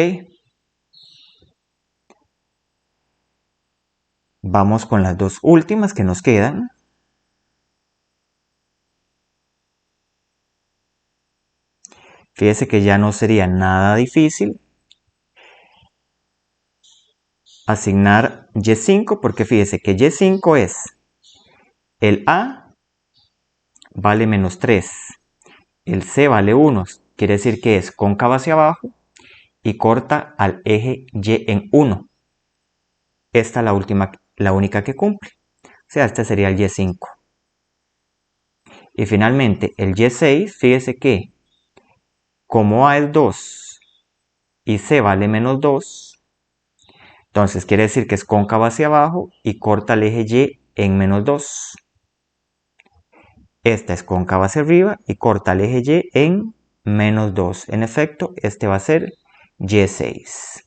Vamos con las dos últimas que nos quedan. Fíjese que ya no sería nada difícil asignar Y5 porque fíjese que Y5 es el A vale menos 3, el C vale 1, quiere decir que es cóncava hacia abajo y corta al eje Y en 1. Esta es la única que cumple. O sea, este sería el Y5. Y finalmente el Y6, fíjese que como A es 2 y C vale menos 2, entonces quiere decir que es cóncava hacia abajo y corta el eje Y en menos 2. Esta es cóncava hacia arriba y corta el eje Y en menos 2. En efecto, este va a ser Y6.